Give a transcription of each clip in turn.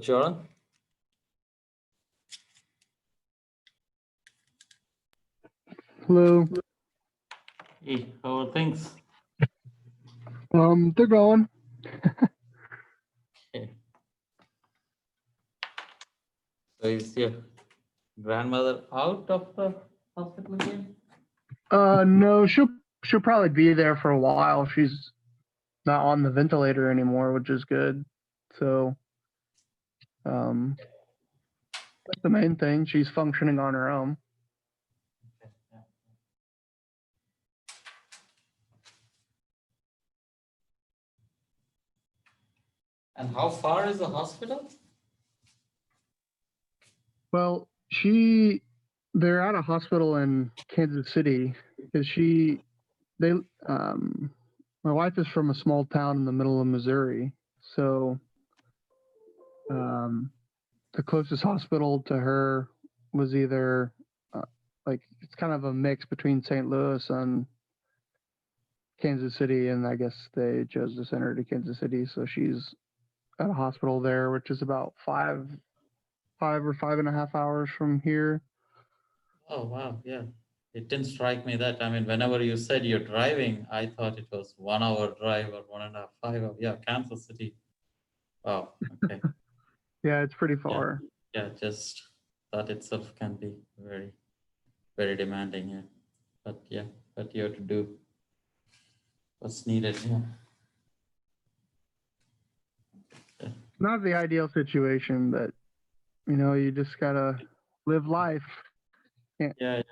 Jordan? Hello. Hey, how are things? They're going. Okay. So is your grandmother out of the hospital again? No, she'll probably be there for a while. She's not on the ventilator anymore, which is good. So, that's the main thing. She's functioning on her own. Okay, yeah. And how far is the hospital? Well, they're at a hospital in Kansas City because my wife is from a small town in the middle of Missouri. So, the closest hospital to her was either it's kind of a mix between St. Louis and Kansas City, and I guess they chose to send her to Kansas City. So she's at a hospital there, which is about 5 or 5.5 hours from here. Oh, wow, yeah. It didn't strike me that. I mean, whenever you said you're driving, I thought it was 1 hour drive or 1.5, 5 hours. Yeah, Kansas City. Wow, okay. Yeah, it's pretty far. Yeah, just that itself can be very, very demanding. Yeah. But yeah, but you have to do what's needed. Yeah. Not the ideal situation, but you just gotta live life. Yeah.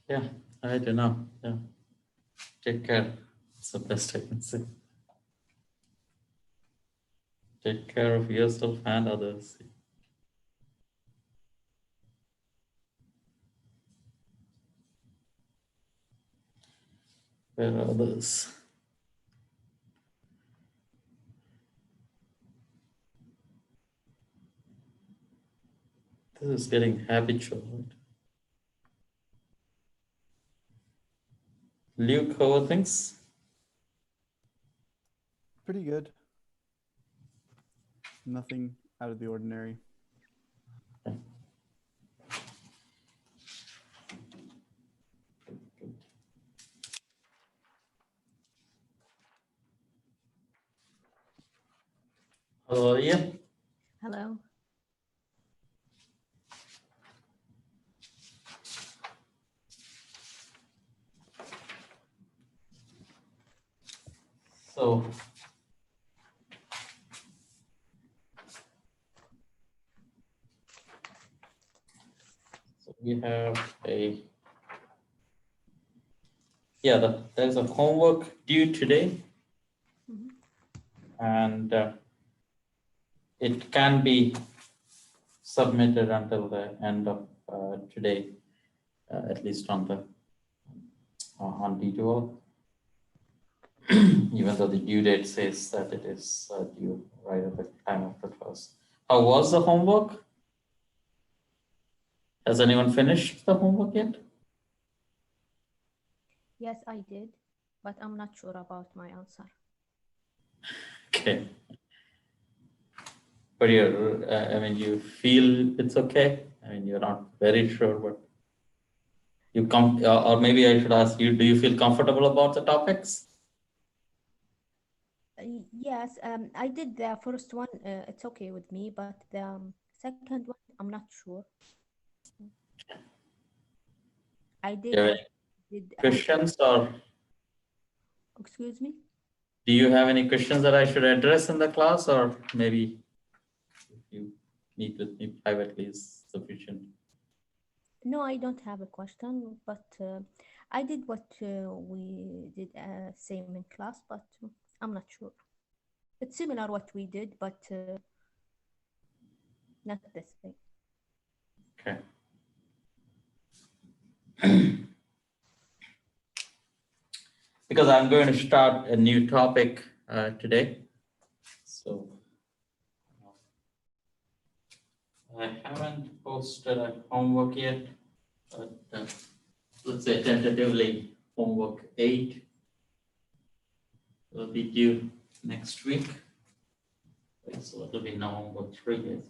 Yeah, I don't know. Yeah. Take care. It's the best I can say. Take care of yourself and others. Where are others? This is getting habitual, right? Luke, how are things? Pretty good. Nothing out of the ordinary. Okay. Hello, Ian. Hello. So, we have there's a homework due today, and it can be submitted until the end of today, at least on the on D2O. Even though the due date says that it is due right at the time of the class. How was the homework? Has anyone finished the homework yet? Yes, I did, but I'm not sure about my answer. Okay. But you feel it's okay? I mean, you're not very sure, but you come, or maybe I should ask you, do you feel comfortable about the topics? Yes, I did the first one. It's okay with me, but the second one, I'm not sure. I did. Yeah, questions or? Excuse me? Do you have any questions that I should address in the class, or maybe if you meet with me privately is sufficient? No, I don't have a question, but I did what we did same in class, but I'm not sure. It's similar what we did, but not the same. Okay. Because I'm going to start a new topic today. So I haven't posted a homework yet, but let's say tentatively homework 8 will be due next week. Right, so it'll be November 3 days.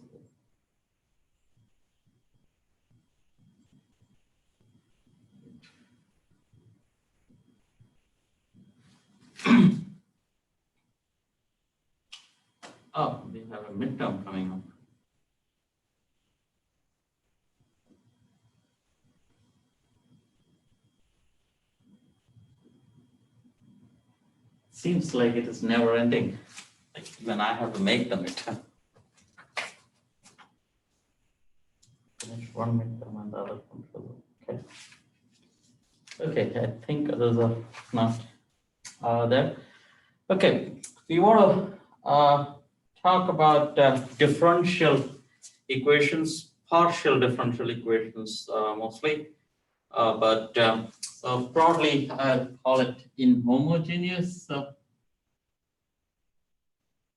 Oh, we have a midterm coming up. Seems like it is never ending. Like even I have to make the midterm. Finish one midterm and the other one. Okay. Okay, I think others are not there. Okay, we want to talk about differential equations, partial differential equations mostly, but so broadly I'll call it inhomogeneous.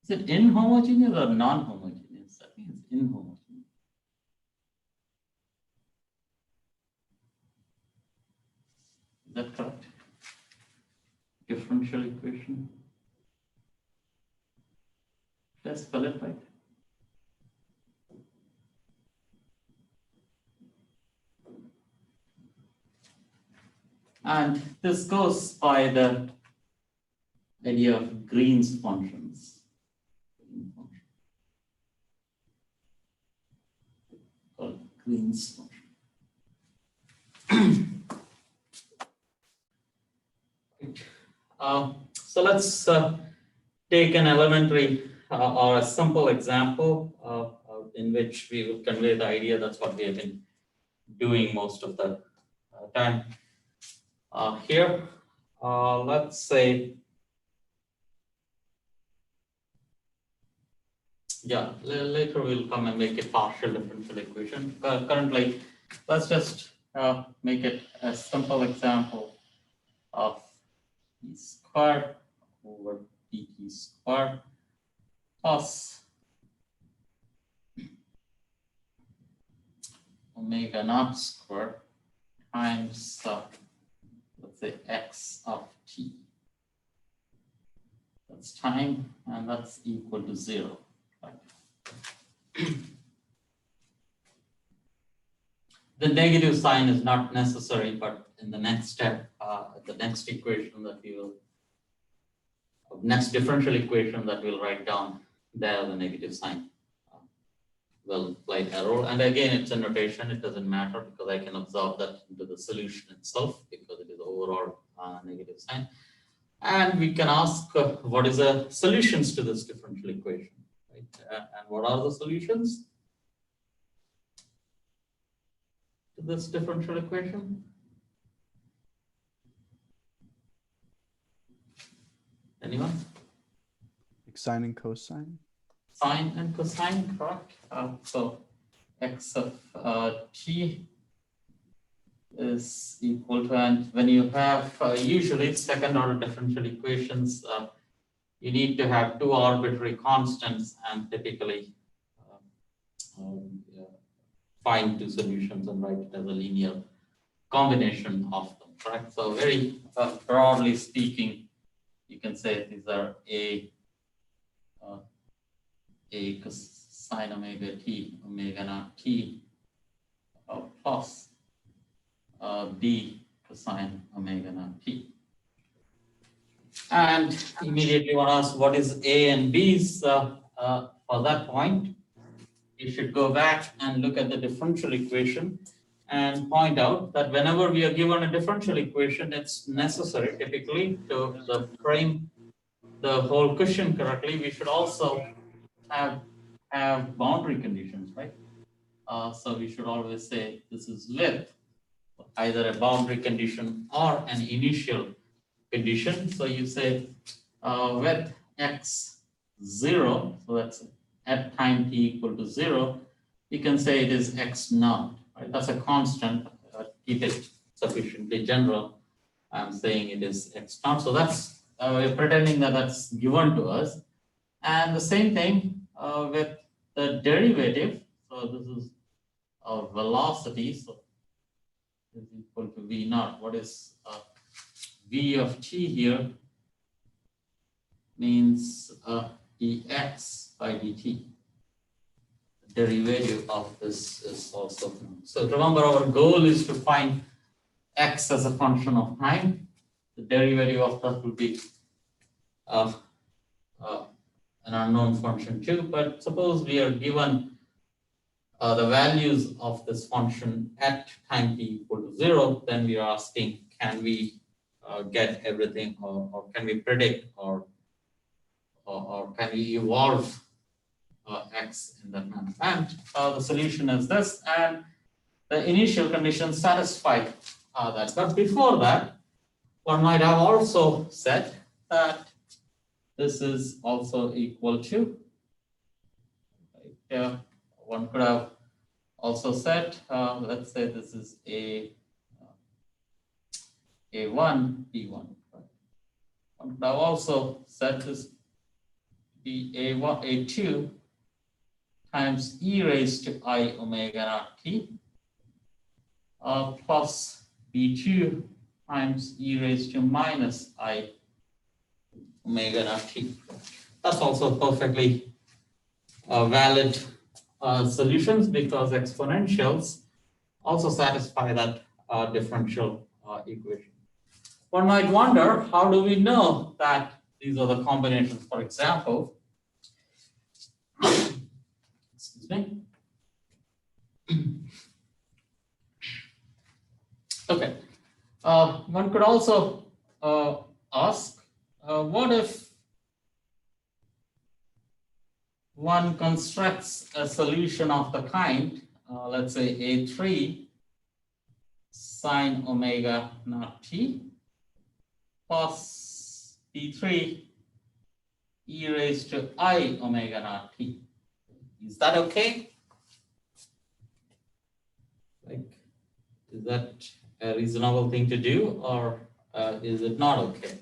Is it inhomogeneous or non-homogeneous? I think it's inhomogeneous. Is that correct? Differential equation. Did I spell it right? And this goes by the idea of Green's functions. Called Green's function. So let's take an elementary or a simple example in which we will convey the idea. That's what we have been doing most of the time. Here, let's say, yeah, later we'll come and make a partial differential equation. Currently, let's just make it a simple example of e squared over dt squared plus omega naught squared times let's say x of t. That's time, and that's equal to 0. Right? The negative sign is not necessary, but in the next step, the next equation that we will, next differential equation that we'll write down, there the negative sign will play a role. And again, it's a notation, it doesn't matter because I can absorb that into the solution itself because it is overall negative sign. And we can ask what is the solutions to this differential equation, right? And what are the solutions to this differential equation? Anyone? Like sine and cosine. Sine and cosine, correct? So x of t is equal to, and when you have usually second order differential equations, you need to have two arbitrary constants and typically find two solutions and write it as a linear combination of them, correct? So very broadly speaking, you can say these are a cosine omega t, omega naught t, plus b cosine omega naught t. And immediately one asks what is a and b's for that point. You should go back and look at the differential equation and point out that whenever we are given a differential equation, it's necessary typically to frame the whole cushion correctly. We should also have boundary conditions, right? So we should always say this is with either a boundary condition or an initial condition. So you say with x 0, so that's at time t equal to 0, you can say it is x naught, right? That's a constant, keep it sufficiently general. I'm saying it is x naught. So that's, we're pretending that that's given to us. And the same thing with the derivative. So this is our velocity. So is equal to v naught. What is v of t here? means dx by dt. The derivative of this is also known. So remember, our goal is to find x as a function of time. The derivative of that will be an unknown function too. But suppose we are given the values of this function at time t equal to 0, then we are asking, can we get everything, or can we predict, or can we evolve x in that manner? And the solution is this, and the initial conditions satisfy that. But before that, one might have also said that this is also equal to, one could have also said, let's say this is a1, p1. Right? One could have also said this be a1, a2 times e raised to I omega naught t plus b2 times e raised to minus I omega naught t. That's also perfectly valid solutions, because exponentials also satisfy that differential equation. One might wonder, how do we know that these are the combinations? For example, excuse me. Okay, one could also ask, what if one constructs a solution of the kind, let's say a3 sine omega naught t plus b3 e raised to I omega naught t. Is that okay? Like, is that a reasonable thing to do, or is it not okay?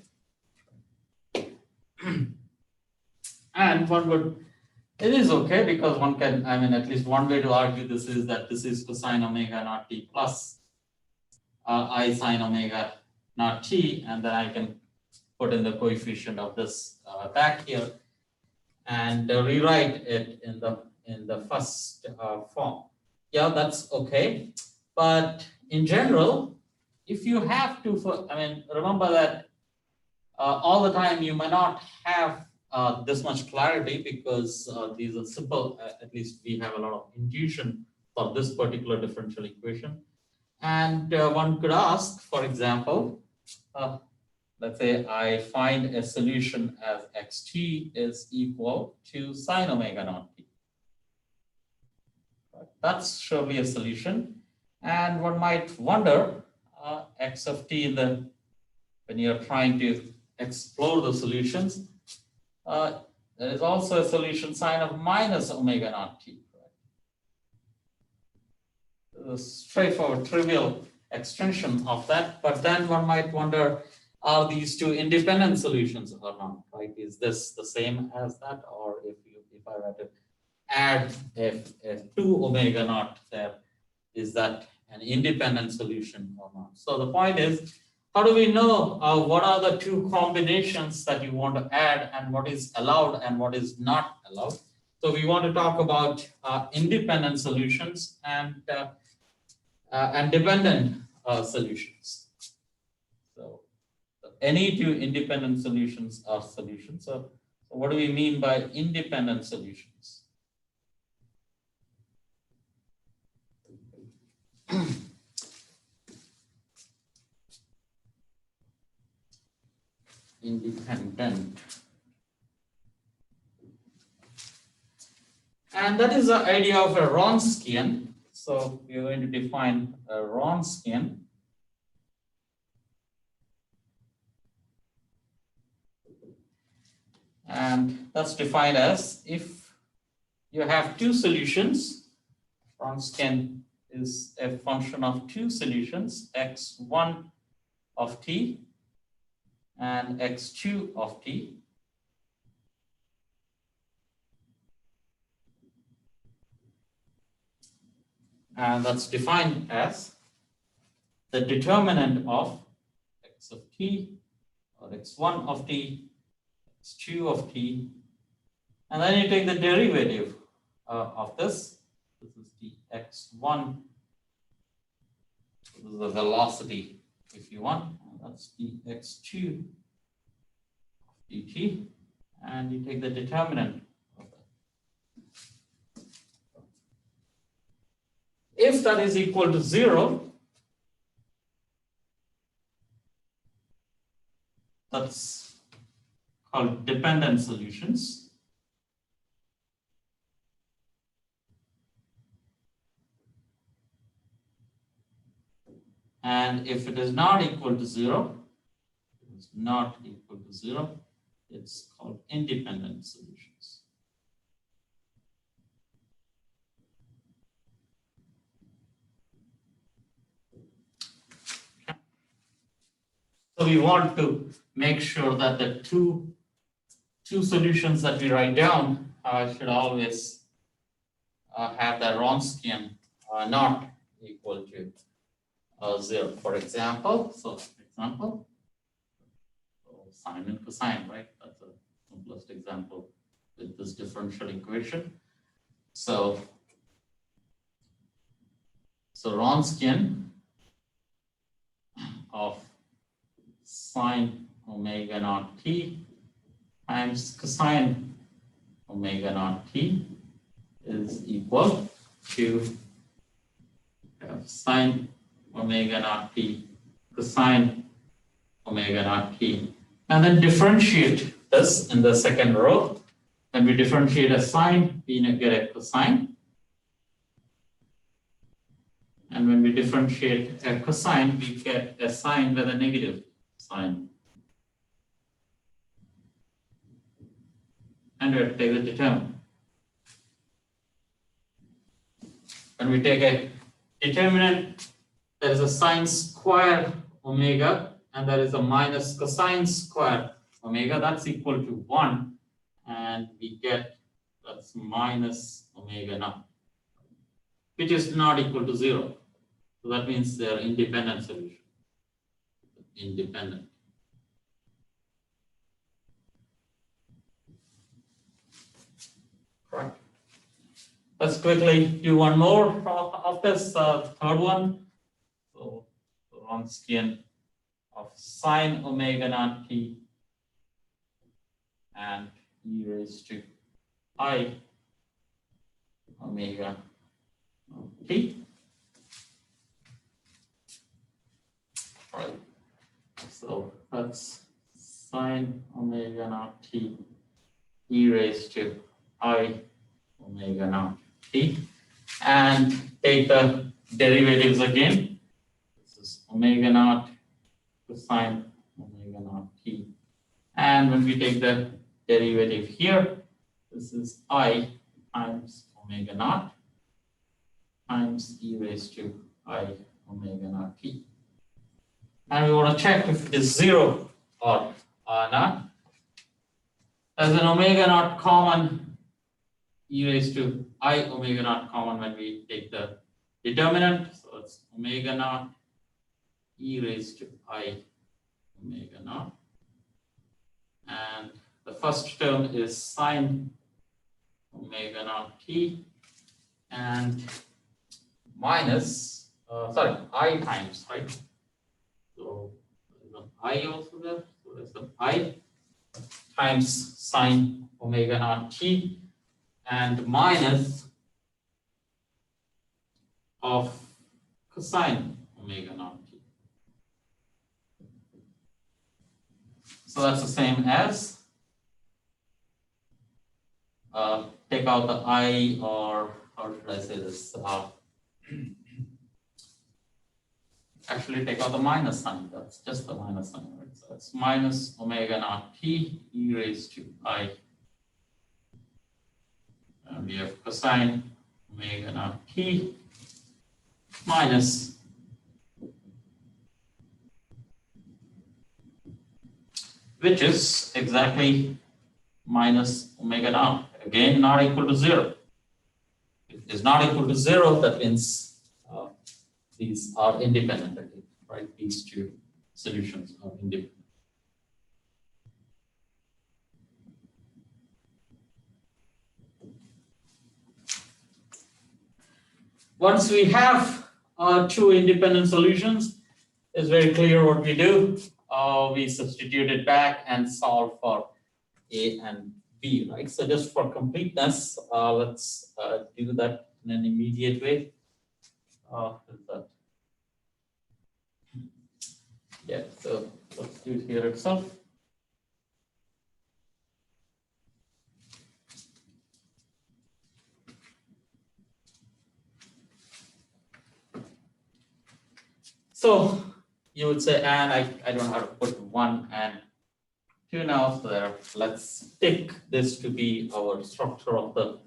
And one would, it is okay, because one can, I mean, at least one way to argue this is that this is cosine omega naught t plus I sine omega naught t, and then I can put in the coefficient of this back here and rewrite it in the first form. Yeah, that's okay. But in general, if you have to, I mean, remember that all the time you may not have this much clarity, because these are simple, at least we have a lot of intuition for this particular differential equation. And one could ask, for example, let's say I find a solution as xt is equal to sine omega naught t. That's surely a solution. And one might wonder, x of t in the, when you're trying to explore the solutions, there is also a solution sine of minus omega naught t. A straightforward, trivial extension of that. But then one might wonder, are these two independent solutions or not? Right? Is this the same as that, or if I were to add a 2 omega naught there, is that an independent solution or not? So the point is, how do we know what are the two combinations that you want to add, and what is allowed and what is not allowed? So we want to talk about independent solutions and dependent solutions. So any two independent solutions are solutions. So what do we mean by independent solutions? Independent. And that is the idea of a Wronskian. So we are going to define a Wronskian. And that's defined as, if you have two solutions, Wronskian is a function of two solutions, x1 of t and x2 of t. And that's defined as the determinant of x of t, or x1 of t, 2 of t, and then you take the derivative of this. This is dx1. This is the velocity, if you want. That's dx2 dt, and you take the determinant of that. If that is equal to 0, that's called dependent solutions. And if it is not equal to 0, it's not equal to 0, it's called independent solutions. So we want to make sure that the two solutions that we write down should always have the Wronskian not equal to 0. For example, sine and cosine, right? That's the simplest example with this differential equation. So Wronskian of sine omega naught t times cosine omega naught t is equal to sine omega naught t cosine omega naught t, and then differentiate this in the second row. When we differentiate a sine, we get a cosine. And when we differentiate a cosine, we get a sine with a negative sign. And we have to take the determinant. When we take a determinant, there is a sine square omega, and there is a minus cosine square omega. That's equal to 1. And we get that's minus omega naught, which is not equal to 0. So that means they are independent solution. Independent. Correct. Let's quickly do one more of this third one. So Wronskian of sine omega naught t and e raised to I omega naught t. Right. So that's sine omega naught t e raised to I omega naught t, and take the derivatives again. This is omega naught cosine omega naught t, and when we take the derivative here, this is I times omega naught times e raised to I omega naught t. And we want to check if it is 0 or not. As an omega naught common, e raised to I omega naught common when we take the determinant. So it's omega naught e raised to I omega naught. And the first term is sine omega naught t and minus, I times, right? So there's an I also there. So there's the I times sine omega naught t and minus of cosine omega naught t. So that's the same as take out the I, or how should I say this? Actually take out the minus sign. That's just the minus sign, right? So it's minus omega naught t e raised to I. And we have cosine omega naught t minus which is exactly minus omega naught. Again, not equal to 0. If it is not equal to 0, that means these are independent, right? These two solutions are independent. once we have two independent solutions, it's very clear what we do. We substitute it back and solve for A and B, right? So just for completeness, let's do that in an immediate way. Is that? Yeah, so let's do it here itself. So you would say, and I don't know how to put 1 and 2 now, so there. Let's take this to be our structure of the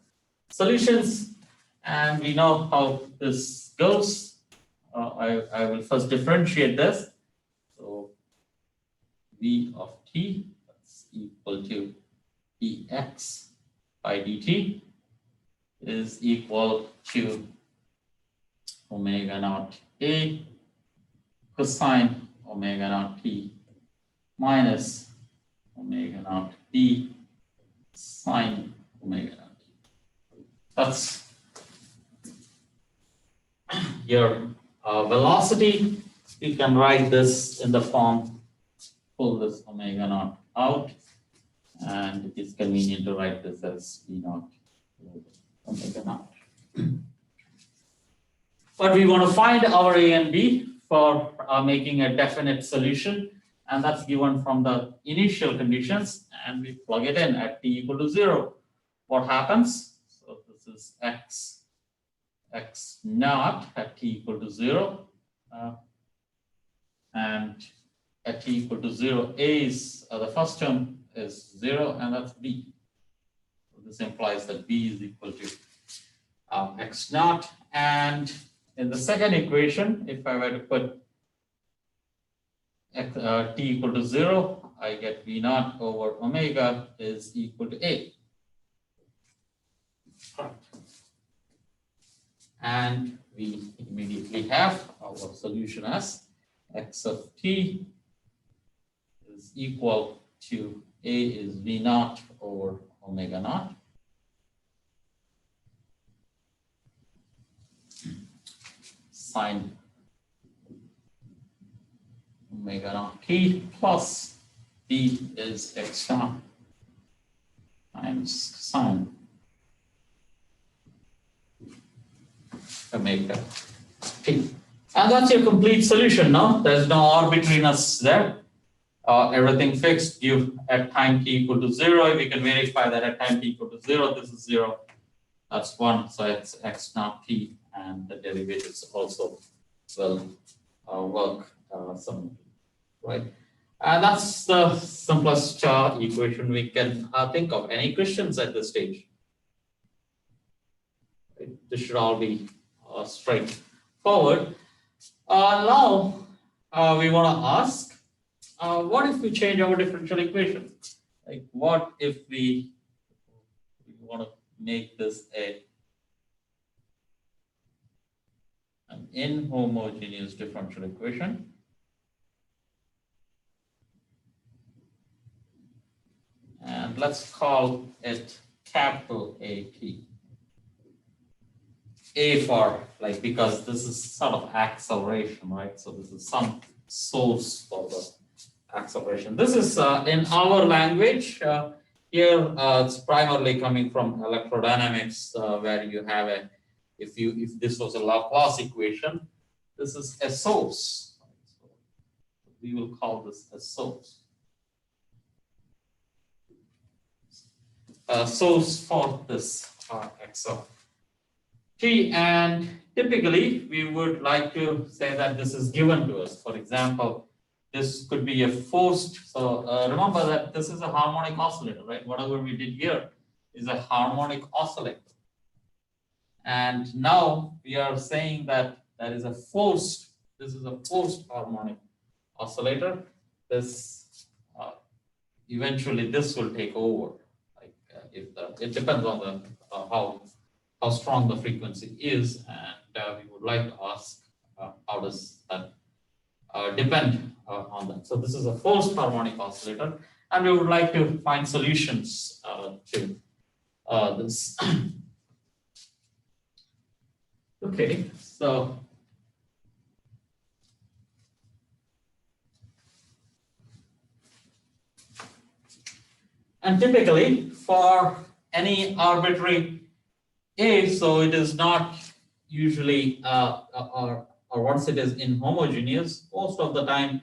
solutions, and we know how this goes. I will first differentiate this. So v of t that's equal to dx by dt is equal to omega naught a cosine omega naught t minus omega naught b sine omega naught t. That's your velocity. You can write this in the form, pull this omega naught out, and it is convenient to write this as v naught omega naught. But we want to find our A and B for making a definite solution, and that's given from the initial conditions, and we plug it in at t equal to 0. What happens? So this is x naught at t equal to 0, and at t equal to 0, A is the first term is 0, and that's B. So this implies that B is equal to x naught, and in the second equation, if I were to put t equal to 0, I get v naught over omega is equal to A. And we immediately have our solution as x of t is equal to A is v naught over omega naught. Sine omega naught t plus b is x naught times sine omega t. And that's your complete solution now. There's no arbitrariness there. Everything fixed. You at time t equal to 0. We can verify that at time t equal to 0, this is 0. That's 1. So it's x naught t, and the derivatives also will work some, right? And that's the simplest equation we can think of. Any questions at this stage? Right? This should all be straightforward. Now we want to ask, what if we change our differential equation? Like, what if we want to make this an inhomogeneous differential equation? And let's call it capital AT. A for, like, because this is sort of acceleration, right? So this is some source for the acceleration. This is in our language. Here it's primarily coming from electrodynamics, where you have a, if this was a Laplace equation, this is a source. So we will call this a source. Source for this x of t, and typically we would like to say that this is given to us. For example, this could be a forced. So remember that this is a harmonic oscillator, right? Whatever we did here is a harmonic oscillator. And now we are saying that there is a forced, this is a forced harmonic oscillator. This eventually this will take over. Like if it depends on the how strong the frequency is, and we would like to ask how does that depend on that. So this is a forced harmonic oscillator, and we would like to find solutions to this. To Okay, so and typically for any arbitrary A, so it is not usually or once it is inhomogeneous, most of the time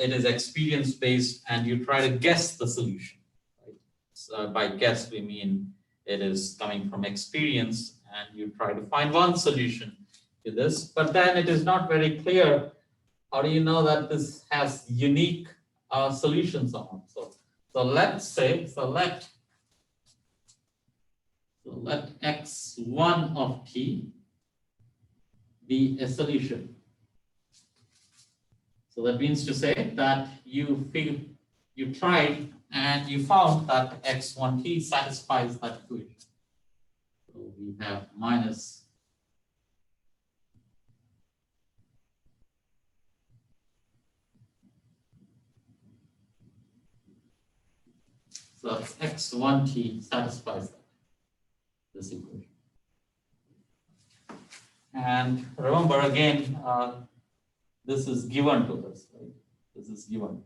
it is experience based and you try to guess the solution. Right? So by guess we mean it is coming from experience and you try to find one solution to this, but then it is not very clear how do you know that this has unique solutions on it. So let's say, let x1 of t be a solution. So that means to say that you tried and you found that x1t satisfies that equation. So we have minus so x1t satisfies this equation. And remember again, this is given to us, right? This is given.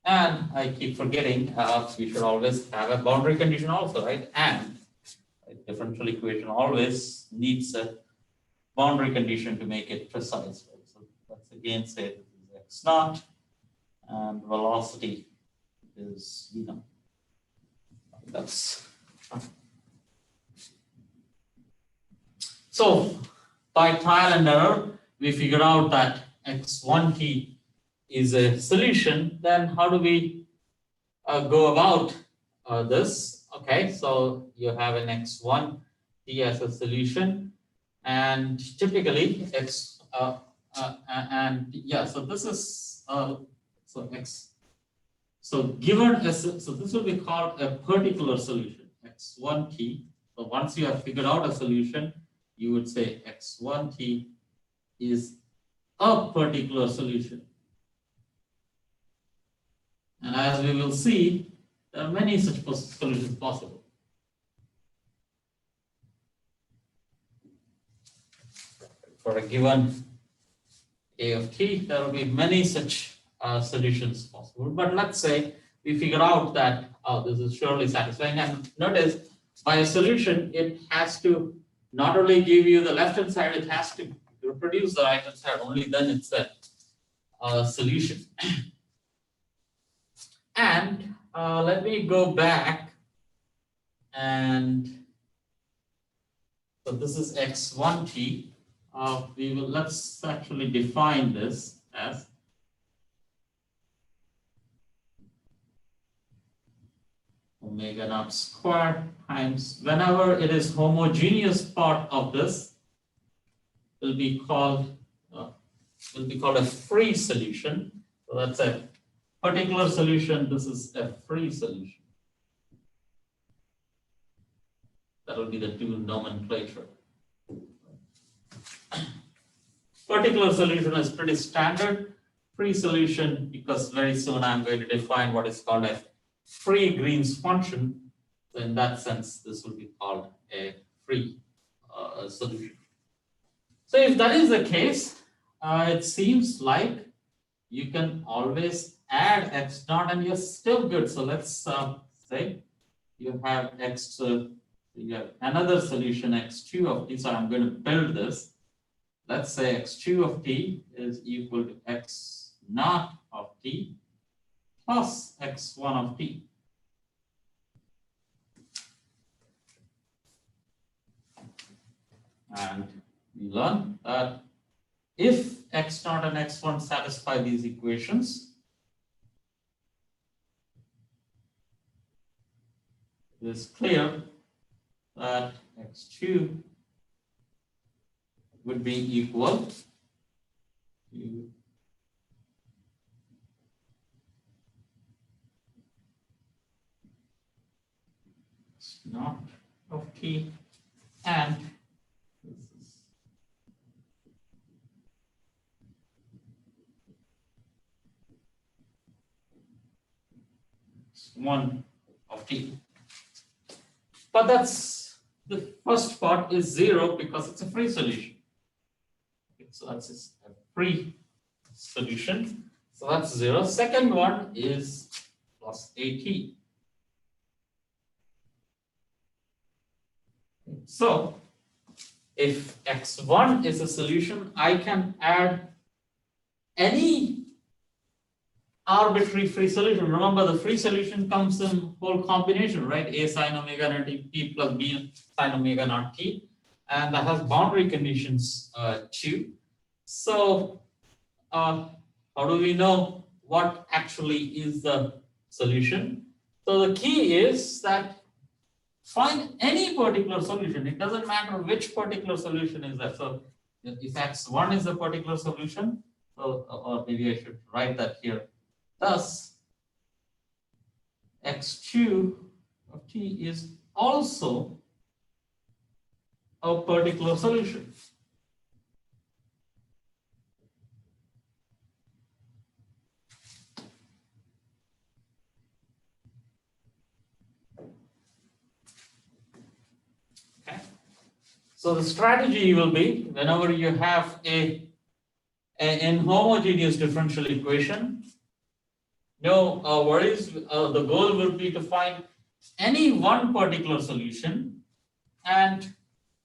And I keep forgetting, we should always have a boundary condition also, right? And a differential equation always needs a boundary condition to make it precise, right? So let's again say this is x naught and velocity is v naught. That's so by trial and error, we figure out that x1t is a solution. Then how do we go about this? Okay, so you have an x1t as a solution, and typically x and yeah. So this is so x. So given so this will be called a particular solution x1t. So once you have figured out a solution, you would say x1t is a particular solution. And as we will see, there are many such solutions possible. For a given A of t, there will be many such solutions possible. But let's say we figure out that, oh, this is surely satisfying. And notice, by a solution, it has to not only give you the left-hand side, it has to reproduce the right-hand side. Only then it's a solution. And let me go back, and so this is x1t. Let's actually define this as omega naught squared times, whenever it is homogeneous part of this will be called a free solution. So that's a particular solution. This is a free solution. That will be the two nomenclature. Particular solution is pretty standard. Free solution, because very soon I'm going to define what is called a free Green's function. So in that sense, this will be called a free solution. So if that is the case, it seems like you can always add x naught and you're still good. So let's say you have you have another solution x2 of t. So I'm going to build this. Let's say x2 of t is equal to x naught of t plus x1 of t. And we learn that if x naught and x1 satisfy these equations, it is clear that x2 would be equal to x naught of t, and this is x1 of t. But that's the first part is 0 because it's a free solution. Okay, so that's a free solution. So that's 0. Second one is plus AT. So if x1 is a solution, I can add any arbitrary free solution. Remember, the free solution comes in whole combination, right? A sine omega naught t plus b sine omega naught t, and that has boundary conditions too. So how do we know what actually is the solution? So the key is that find any particular solution. It doesn't matter which particular solution is that. So if x1 is a particular solution, so or maybe I should write that here. Thus, x2 of t is also a particular solution. Okay. So the strategy will be whenever you have an inhomogeneous differential equation, no worries. The goal will be to find any one particular solution, and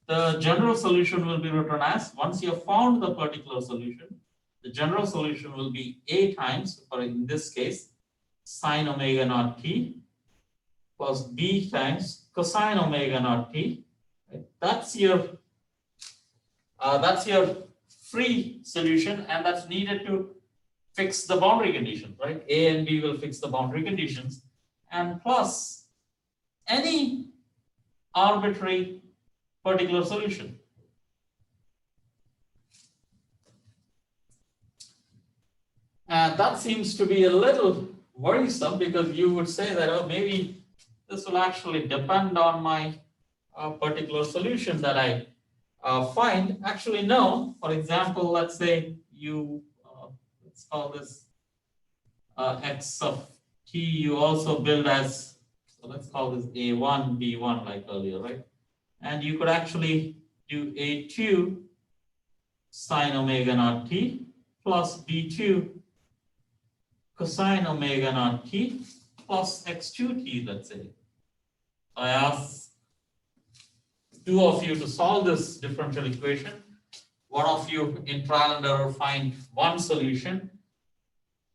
the general solution will be written as, once you have found the particular solution, the general solution will be A times, or in this case, sine omega naught t plus B times cosine omega naught t. Right? That's your free solution, and that's needed to fix the boundary conditions, right? A and B will fix the boundary conditions, and plus any arbitrary particular solution. And that seems to be a little worrisome, because you would say that, oh, maybe this will actually depend on my particular solution that I find. Actually, no. For example, let's say you, let's call this x of t, you also build as, so let's call this a1, b1 like earlier, right? And you could actually do a2 sine omega naught t plus b2 cosine omega naught t plus x2t, let's say. I ask two of you to solve this differential equation. One of you in trial and error find one solution,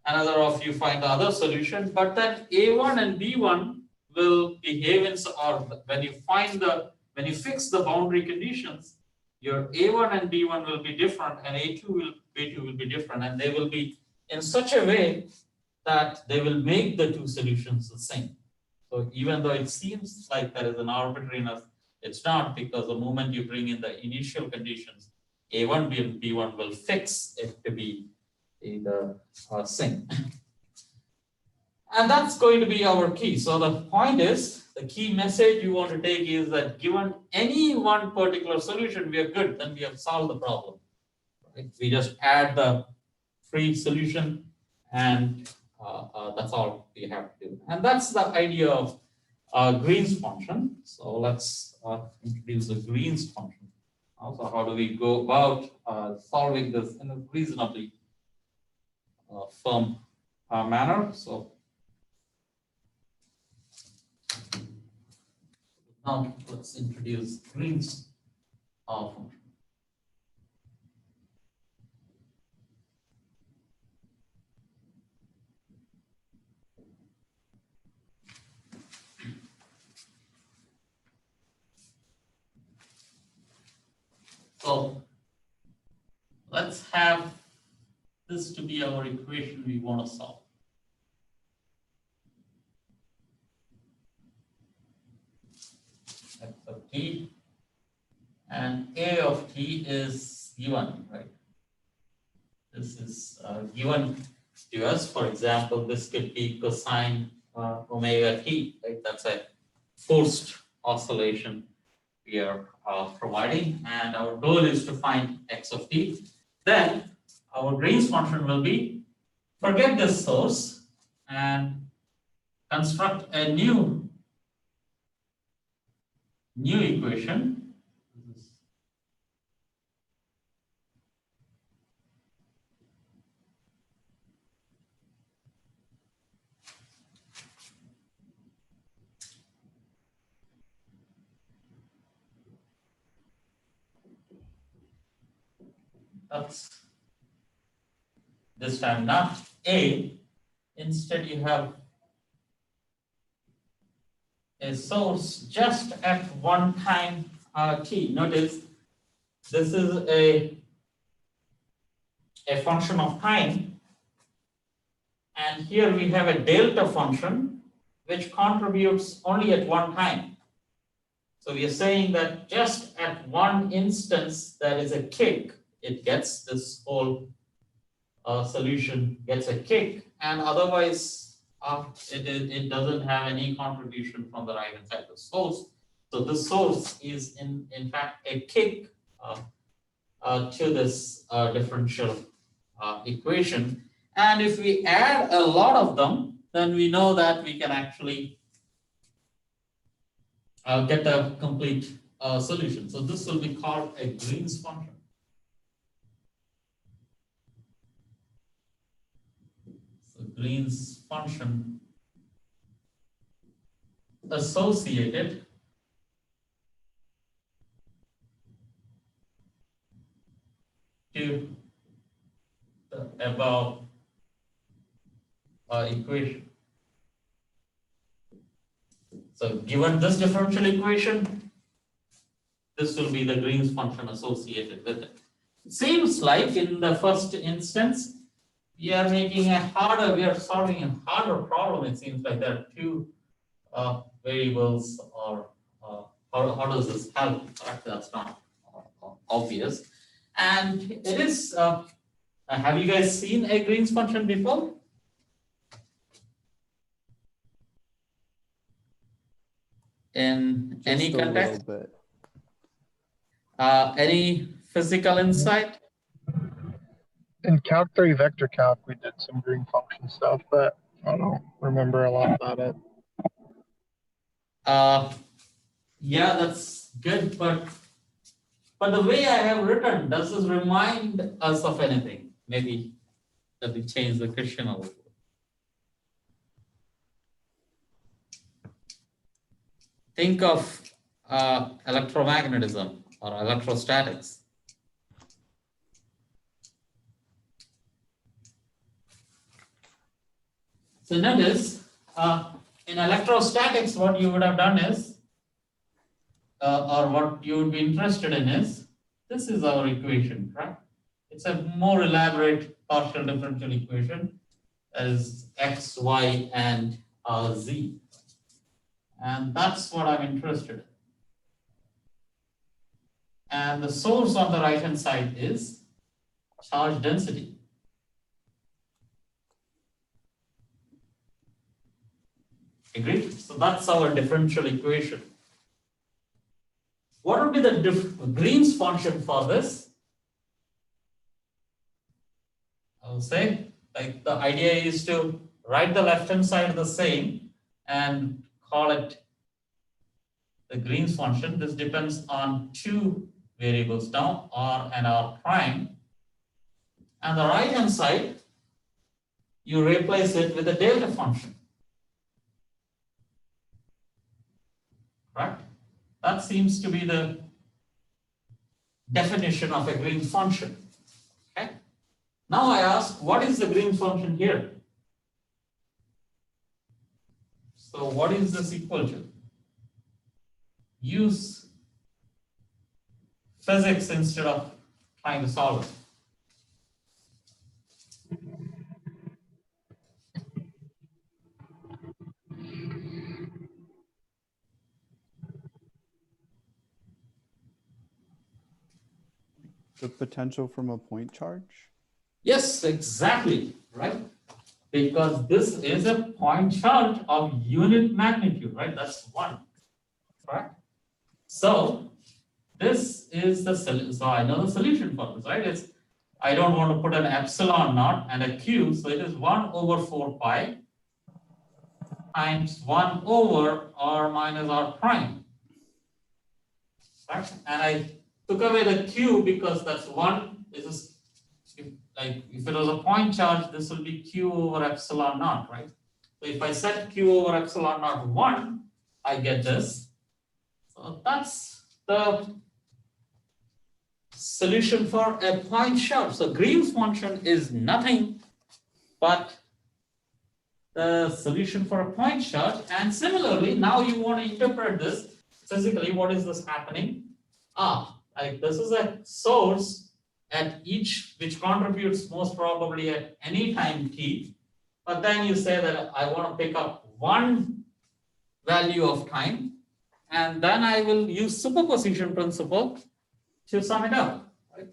another of you find the other solution, but then A1 and B1 will behave in, or when you fix the boundary conditions, your A1 and B1 will be different, and B2 will be different, and they will be in such a way that they will make the two solutions the same. So even though it seems like there is an arbitrariness, it's not, because the moment you bring in the initial conditions, A1 and B1 will fix it to be in the same. And that's going to be our key. So the point is, the key message you want to take is that given any one particular solution, we are good, then we have solved the problem. Right? We just add the free solution, and that's all we have to do. And that's the idea of Green's function. So let's introduce the Green's function. Also, how do we go about solving this in a reasonably firm manner? So now let's introduce Green's function. So let's have this to be our equation we want to solve. X of t, and A of t is given, right? This is given to us. For example, this could be cosine omega t, right? That's a forced oscillation we are providing, and our goal is to find x of t. Then our Green's function will be, forget this source and construct a new new equation. That's this time not A, instead you have a source just at one time t. Notice this is a function of time, and here we have a delta function which contributes only at one time. So we are saying that just at one instance there is a kick, it gets this whole solution gets a kick, and otherwise it doesn't have any contribution from the right hand side of the source. So the source is in fact a kick to this differential equation. And if we add a lot of them, then we know that we can actually get a complete solution. So this will be called a Green's function. So Green's function associated to the above equation. So given this differential equation, this will be the Green's function associated with it. It seems like in the first instance, we are solving a harder problem. It seems like there are two variables, or how does this help? That's not obvious. And it is, have you guys seen a Green's function before? In any Just a context? little bit. Any physical insight? In Calc 3 vector calc, we did some green function stuff, but I don't remember a lot about it. Yeah, that's good, but the way I have written, does this remind us of anything? Maybe let me change the question a little. Think of electromagnetism or electrostatics. So notice, in electrostatics, what you would have done is, or what you would be interested in is, this is our equation, right? It's a more elaborate partial differential equation, as x, y, and z. And that's what I'm interested in. And the source on the right hand side is charge density. Agreed? So that's our differential equation. What would be the Green's function for this? I will say, like, the idea is to write the left hand side the same and call it the Green's function. This depends on two variables now, r and r prime. And the right hand side, you replace it with a delta function. Right? That seems to be the definition of a Green's function. Okay. Now I ask, what is the Green's function here? So what is this equal to? Use physics instead of trying to solve it. The potential from a point charge? Yes, exactly, right? Because this is a point charge of unit magnitude, right? That's one, right? So this is the solution. So I know the solution for this, right? It's, I don't want to put an epsilon naught and a q, so it is 1 over 4 pi times 1 over r minus r prime. right? And I took away the q because that's 1. This is if it was a point charge, this will be q over epsilon naught, right? So if I set q over epsilon naught 1, I get this. So that's the solution for a point charge. So Green's function is nothing but the solution for a point charge. And similarly, now you want to interpret this physically. What is this happening? Like this is a source at each, which contributes most probably at any time t. But then you say that I want to pick up one value of time, and then I will use superposition principle to sum it up. Right?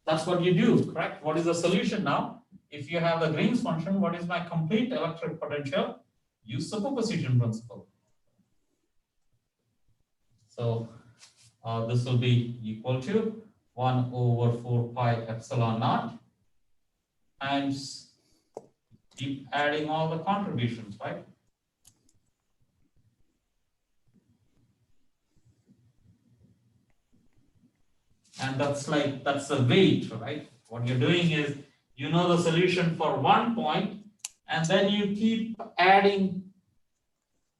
That's what you do, correct? What is the solution now? If you have the Green's function, what is my complete electric potential? Use superposition principle. So this will be equal to 1 over 4 pi epsilon naught times keep adding all the contributions, right? And that's the weight, right? What you're doing is, you know the solution for one point, and then you keep adding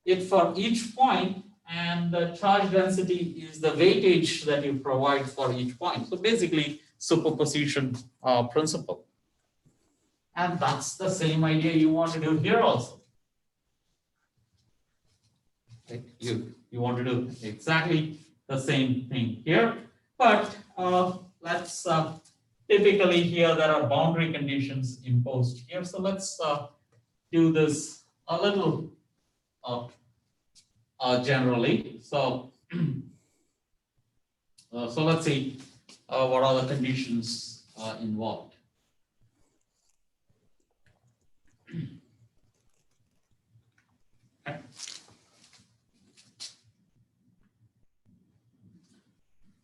it for each point, and the charge density is the weightage that you provide for each point. So basically, superposition principle. And that's the same idea you want to do here also. Right? You want to do exactly the same thing here, but let's typically here there are boundary conditions imposed here. So let's do this a little generally. So so let's see what are the conditions involved. Okay.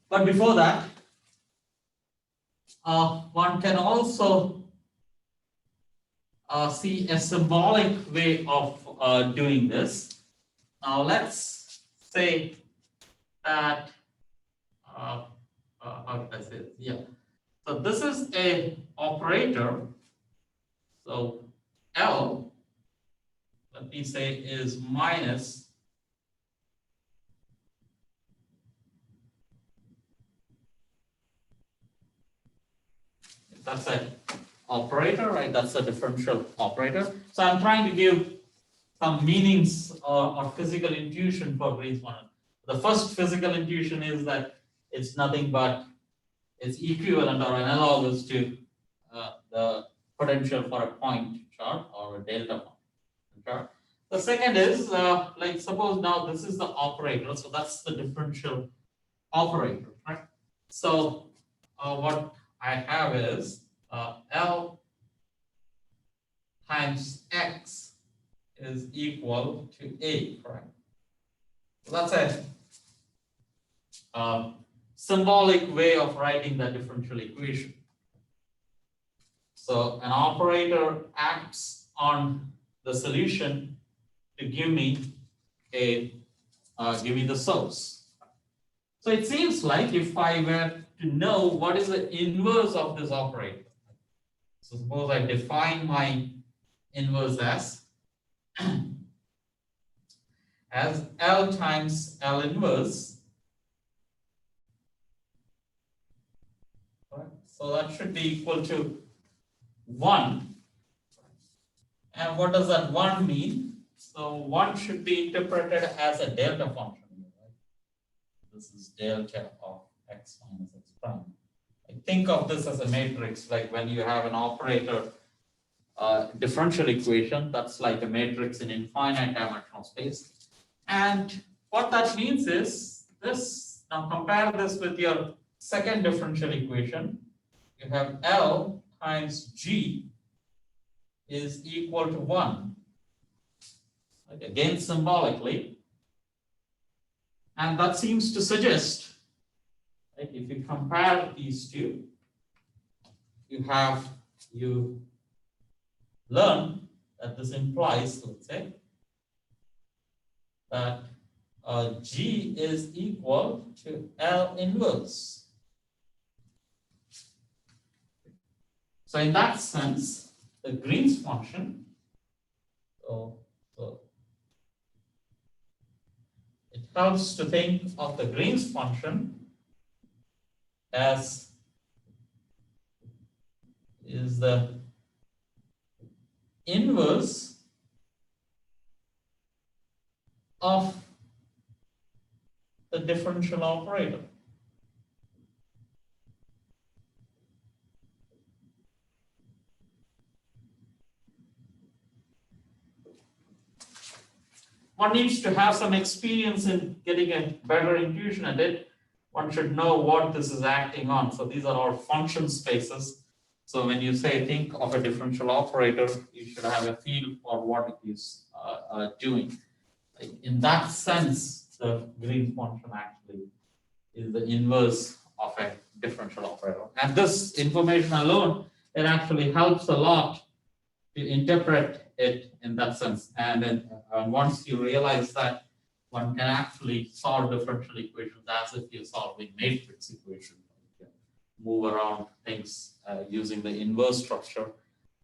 But before that, one can also see a symbolic way of doing this. Now let's say that, how did I say it? Yeah. So this is a operator. So L, let me say, is minus that's an operator, right? That's a differential operator. So I'm trying to give some meanings or physical intuition for Green's function. The first physical intuition is that it's nothing but it's equivalent or analogous to the potential for a point charge or a delta function charge. The second is like suppose now this is the operator, so that's the differential operator, right? So what I have is L times X is equal to A, correct? So that's a symbolic way of writing the differential equation. So an operator acts on the solution to give me the source. So it seems like if I were to know what is the inverse of this operator. So suppose I define my inverse as L times L inverse. Right? So that should be equal to 1. And what does that 1 mean? So 1 should be interpreted as a delta function. Right? This is delta of x minus x prime. I think of this as a matrix, like when you have an operator differential equation, that's like a matrix in infinite dimensional space. And what that means is this, now compare this with your second differential equation. You have L times G is equal to 1. Like again, symbolically. And that seems to suggest, like if you compare these two, you learn that this implies, let's say, that G is equal to L inverse. So in that sense, the Green's function, so it helps to think of the Green's function as is the inverse of the differential operator. One needs to have some experience in getting a better intuition at it. One should know what this is acting on. So these are all function spaces. So when you say think of a differential operator, you should have a feel for what it is doing. In that sense, the Green function actually is the inverse of a differential operator. And this information alone, it actually helps a lot to interpret it in that sense. And then once you realize that, one can actually solve differential equations as if you're solving matrix equations. You can move around things using the inverse structure,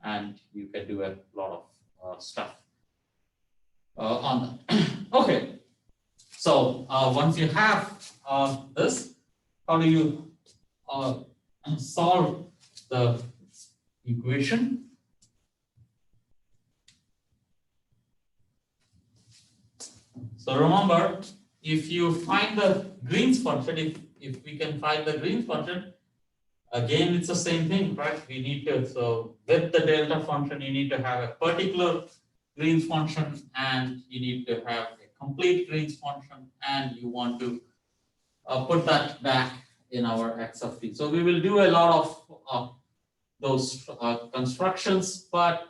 and you can do a lot of stuff on that. Okay, so once you have this, how do you solve the equation? So remember, if you find the Green's function, if we can find the Green's function, again it's the same thing, right? We need to, so with the delta function, you need to have a particular Green's function, and you need to have a complete Green's function, and you want to put that back in our x of t. So we will do a lot of those constructions, but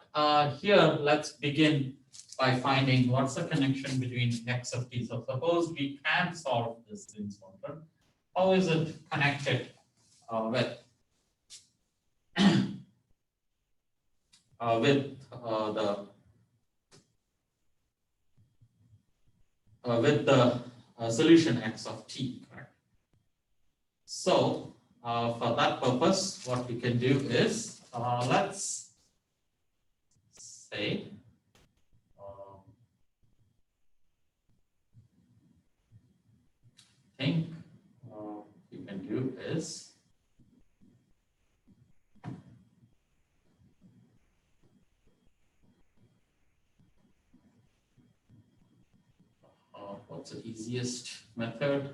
here let's begin by finding what's the connection between x of t. So suppose we can solve this Green's function. How is it connected with the solution x of t, correct? So for that purpose, what we can do is let's say think you can do is what's the easiest method?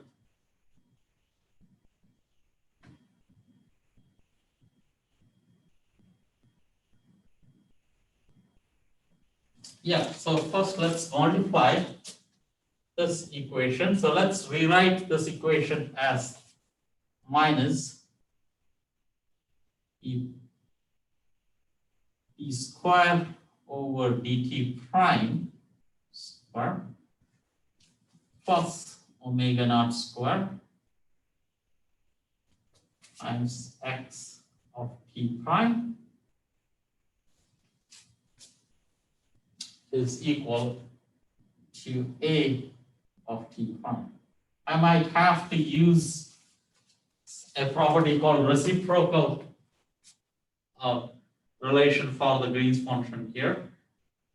Yeah, so first let's multiply this equation. So let's rewrite this equation as minus e square over dt prime square plus omega naught square times x of t prime is equal to a of t prime. I might have to use a property called reciprocal relation for the Green's function here,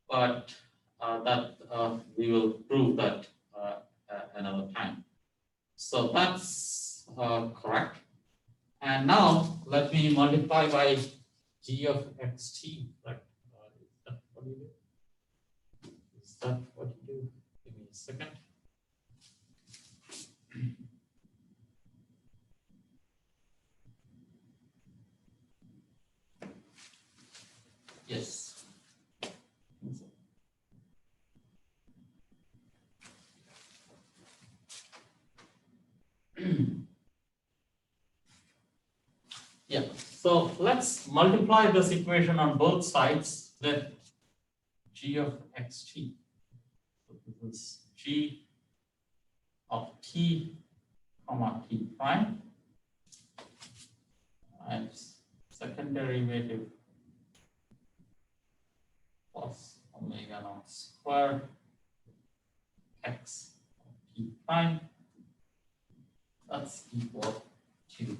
but that we will prove that another time. So that's correct. And now let me multiply by g of xt, right? Is that what you do? Is that what you do? Give me a second. Yes. Yeah, so let's multiply this equation on both sides with g of xt. So this is g of t comma t prime times second derivative plus omega naught square x of t prime. That's equal to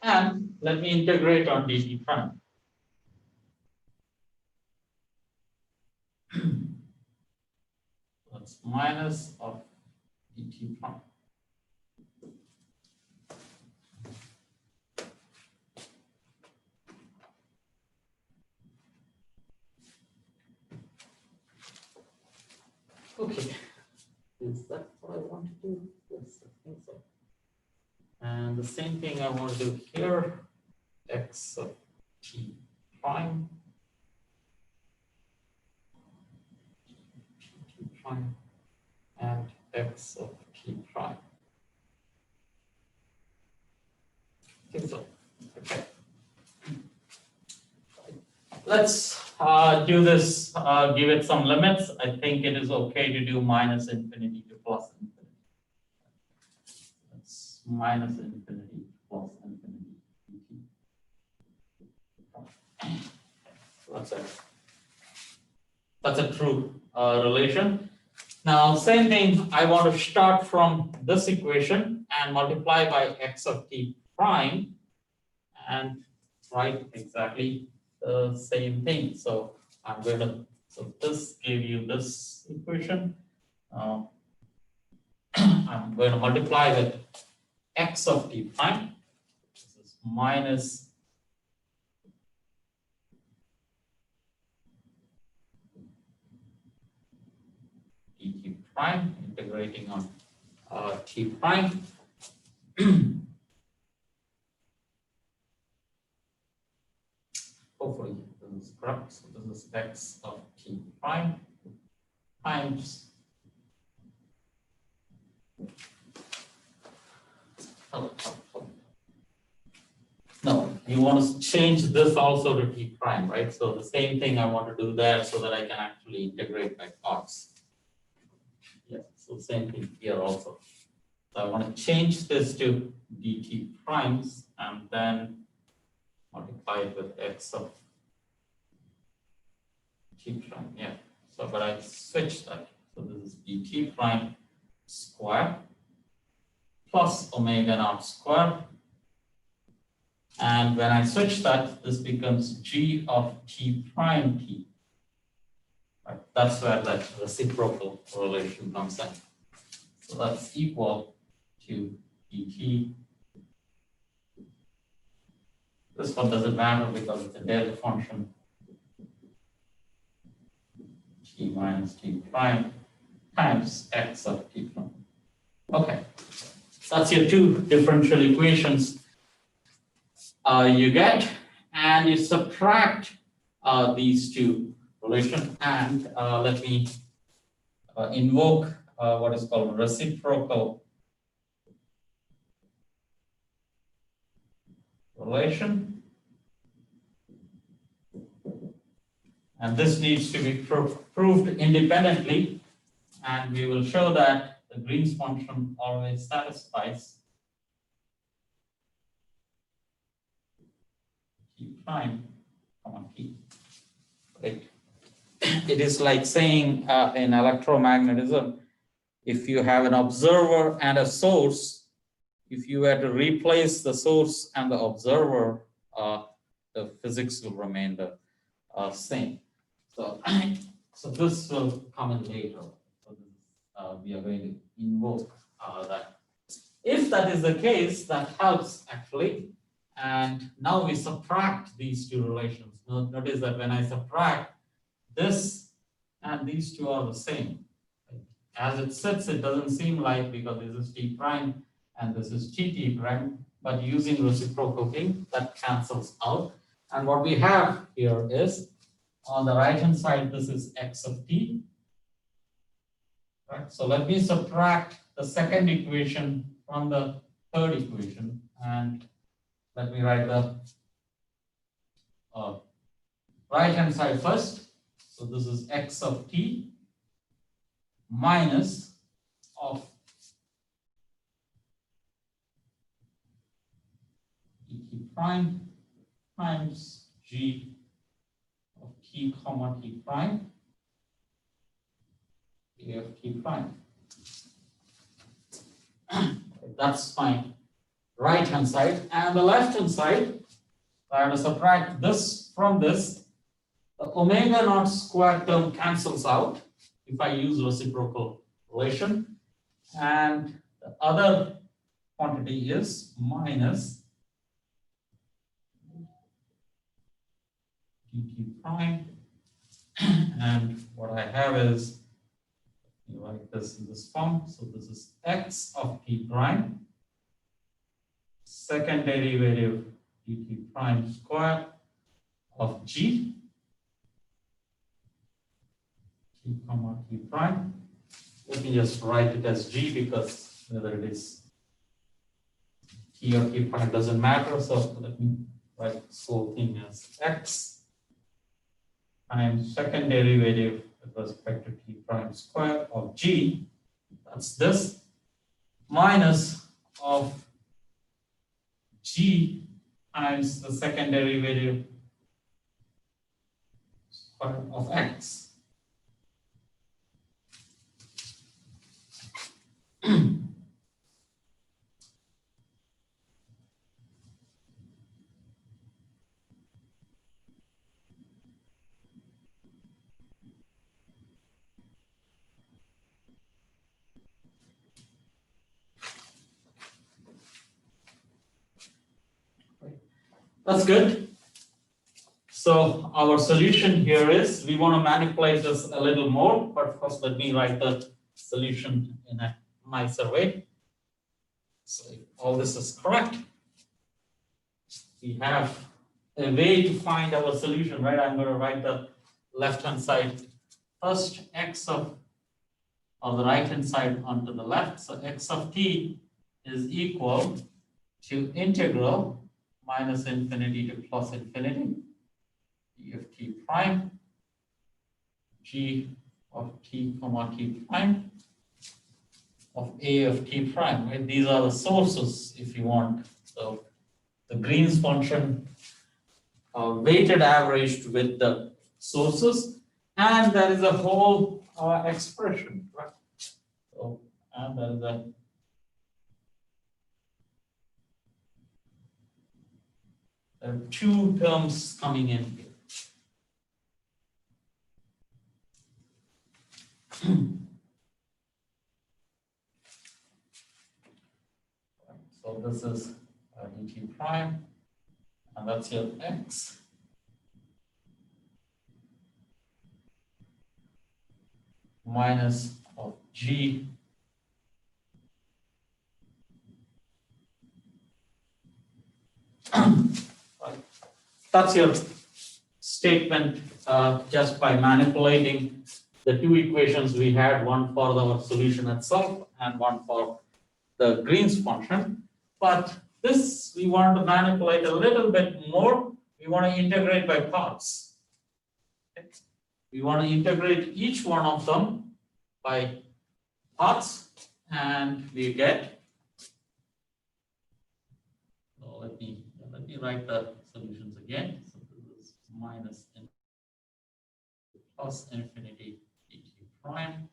and let me integrate on dt prime. That's minus of dt prime. Okay, is that what I want to do? Yes, I think so. And the same thing I want to do here, x of t prime, t prime, and x of t prime. I think so. Okay. Let's do this, give it some limits. I think it is okay to do minus infinity to plus infinity. That's minus infinity to plus infinity. That's a true relation. Now, same thing, I want to start from this equation and multiply by x of t prime and write exactly the same thing. So I'm going to, so this gave you this equation. I'm going to multiply with x of t prime. This is minus dt prime, integrating on t prime. Hopefully this is correct. So this is x of t prime times no, you want to change this also to t prime, right? So the same thing I want to do there so that I can actually integrate by parts. Yeah, so same thing here also. So I want to change this to dt primes and then multiply it with x of t prime. Yeah. So, but I switch that. So this is dt prime square plus omega naught square. And when I switch that, this becomes g of t prime t. Right. That's where that reciprocal relation comes in. So that's equal to dt. This one doesn't matter because it's a delta function. T minus t prime times x of t prime. Okay, that's your two differential equations you get, and you subtract these two relations, and let me invoke what is called reciprocal relation. And this needs to be proved independently, and we will show that the Green's function always satisfies t prime, comma t. Right? It is like saying in electromagnetism, if you have an observer and a source, if you were to replace the source and the observer, the physics will remain the same. So, so this will come in later. So we are going to invoke that. If that is the case, that helps actually. And now we subtract these two relations. Notice that when I subtract this and these two are the same. As it sits, it doesn't seem like, because this is t prime and this is t prime, but using reciprocity, that cancels out. And what we have here is, on the right hand side, this is x of t. Right? So let me subtract the second equation from the third equation, and let me write the right hand side first. So this is x of t minus of t prime times g of t comma t prime a of t prime. That's my right hand side, and the left hand side, I have to subtract this from this. The omega naught square term cancels out if I use reciprocal relation, and the other quantity is minus dt prime, and what I have is, you write this in this form, so this is x of t prime, second derivative dt prime square of g t comma t prime. Let me just write it as g, because whether it is t or t prime doesn't matter. So let me write this whole thing as x times second derivative with respect to t prime square of g, that's this, minus of g times the second derivative square of x. That's good. So our solution here is, we want to manipulate this a little more, but first let me write the solution in a nicer way. So if all this is correct, we have a way to find our solution, right? I'm going to write the left hand side first, x of the right hand side onto the left. So x of t is equal to integral minus infinity to plus infinity e of t prime g of t comma t prime of a of t prime, right? These are the sources if you want. So the Green's function weighted averaged with the sources, and there is a whole expression, right? So, and there is a there are two terms coming in here. So this is dt prime, and that's your x minus of g that's your statement just by manipulating the two equations we had, one for our solution itself and one for the Green's function. But this we want to manipulate a little bit more. We want to integrate by parts. Okay. We want to integrate each one of them by parts, and we get, so let me write the solutions again. So this is minus plus infinity dt prime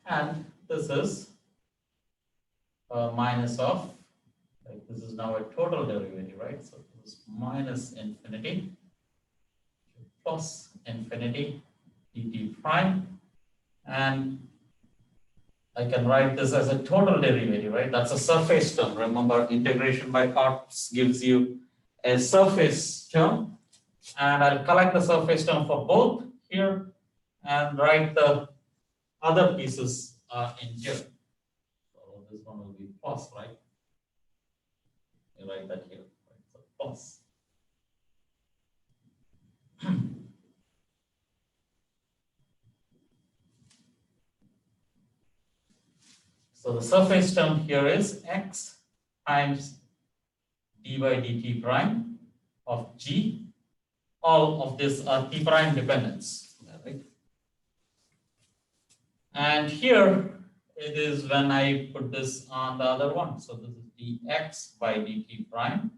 and this is minus of, like, this is now a total derivative, right? So this is minus infinity plus infinity dt prime, and I can write this as a total derivative, right? That's a surface term. Remember, integration by parts gives you a surface term, and I'll collect the surface term for both here and write the other pieces in here. So this one will be plus, right? You write that here, right? So plus. So the surface term here is x times d by dt prime of g. All of this are t prime dependence, right? And here it is when I put this on the other one. So this is dx by dt prime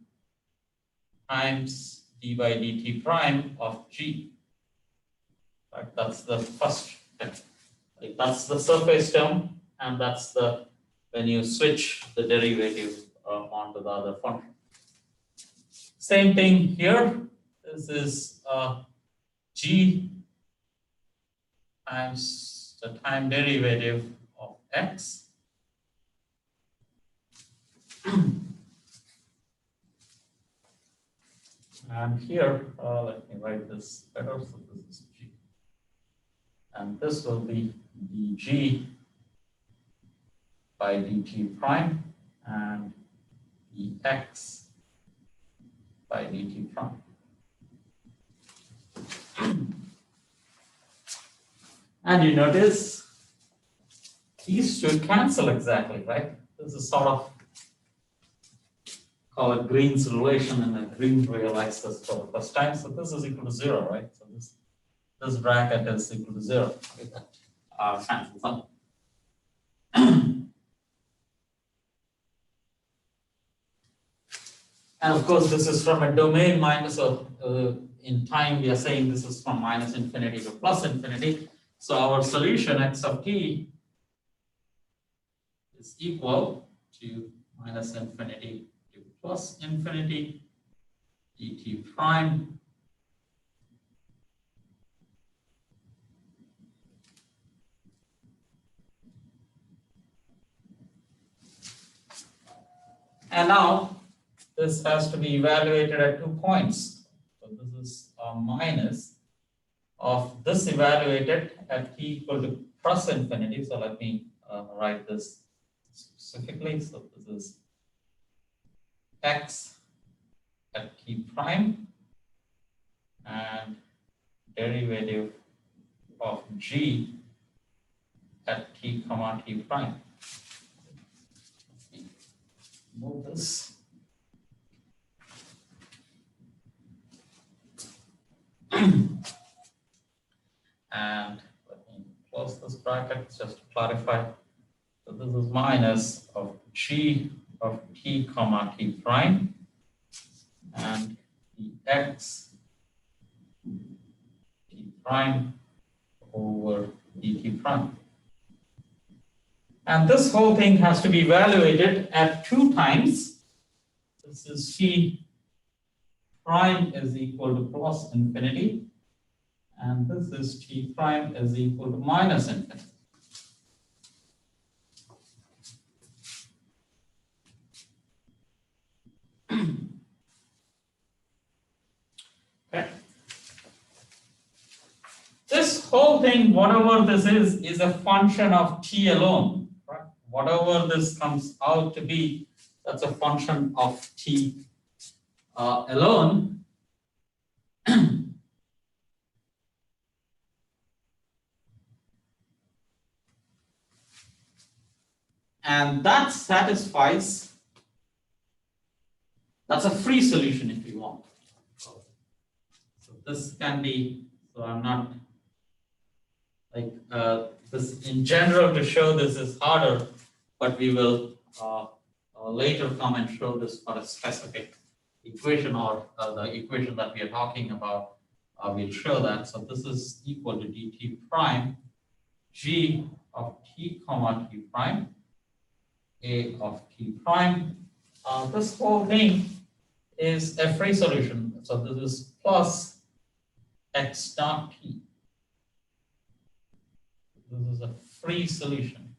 times d by dt prime of g. Right? That's the first term. Like that's the surface term, and that's the when you switch the derivative onto the other function. Same thing here. This is g times the time derivative of x. And here, let me write this better. So this is g. And this will be dg by dt prime and dx by dt prime. And you notice these two cancel exactly, right? This is sort of called Green's relation, and Green realized this for the first time. So this is equal to 0, right? So this bracket is equal to 0. Okay, that cancels out. And of course, this is from a domain minus of in time. We are saying this is from minus infinity to plus infinity. So our solution x of t is equal to minus infinity to plus infinity dt prime and now this has to be evaluated at 2 points. So this is a minus of this evaluated at t equal to plus infinity. So let me write this specifically. So this is x at t prime and derivative of g at t comma t prime. Let me move this. And let me close this bracket just to clarify. So this is minus of g of t comma t prime and the x t prime over dt prime. And this whole thing has to be evaluated at 2 times. This is t prime is equal to plus infinity, and this is t prime is equal to minus infinity. Okay. This whole thing, whatever this is a function of t alone. Right? Whatever this comes out to be, that's a function of t alone. And that satisfies, that's a free solution if you want. So this can be, so I'm not like this in general to show this is harder, but we will later come and show this for a specific equation or the equation that we are talking about. We'll show that. So this is equal to dt prime g of t comma t prime a of t prime. This whole thing is a free solution. So this is plus x dot t. This is a free solution.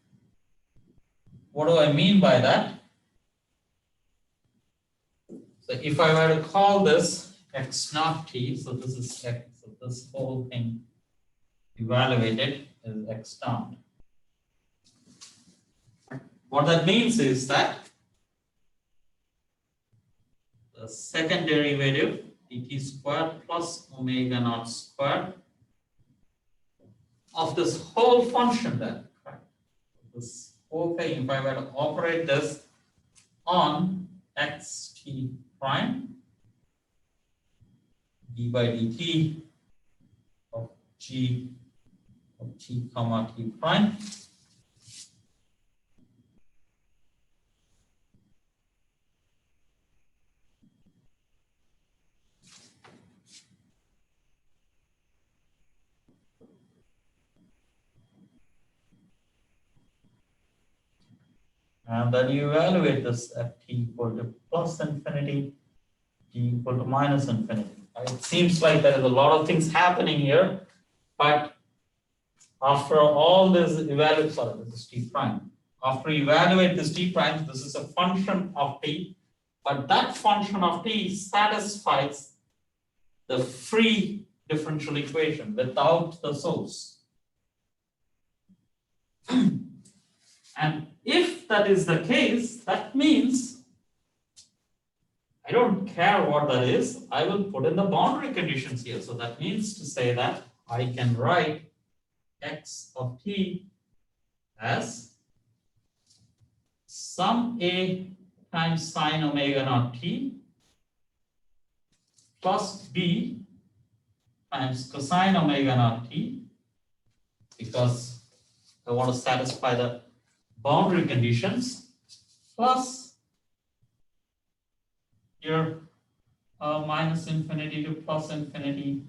What do I mean by that? So if I were to call this x naught t, so this is x, so this whole thing evaluated is x naught. What that means is that the second derivative dt squared plus omega naught squared of this whole function then, right? This Okay, if I were to operate this on xt prime d by dt of g of t comma t prime, and then you evaluate this at t equal to plus infinity, t equal to minus infinity. It seems like there is a lot of things happening here, but after all this evaluate, sorry, this is t prime. After you evaluate this t prime, this is a function of t, but that function of t satisfies the free differential equation without the source. And if that is the case, that means I don't care what that is, I will put in the boundary conditions here. So that means to say that I can write x of t as sum a times sine omega naught t plus b times cosine omega naught t, because I want to satisfy the boundary conditions, plus your minus infinity to plus infinity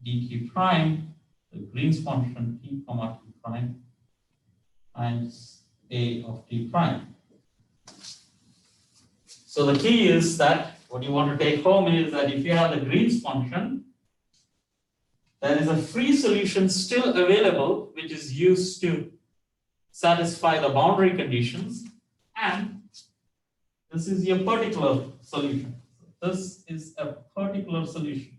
dt prime, the Green's function t comma t prime times a of t prime. So the key is that what you want to take home is that if you have the Green's function, there is a free solution still available, which is used to satisfy the boundary conditions, and this is your particular solution. This is a particular solution.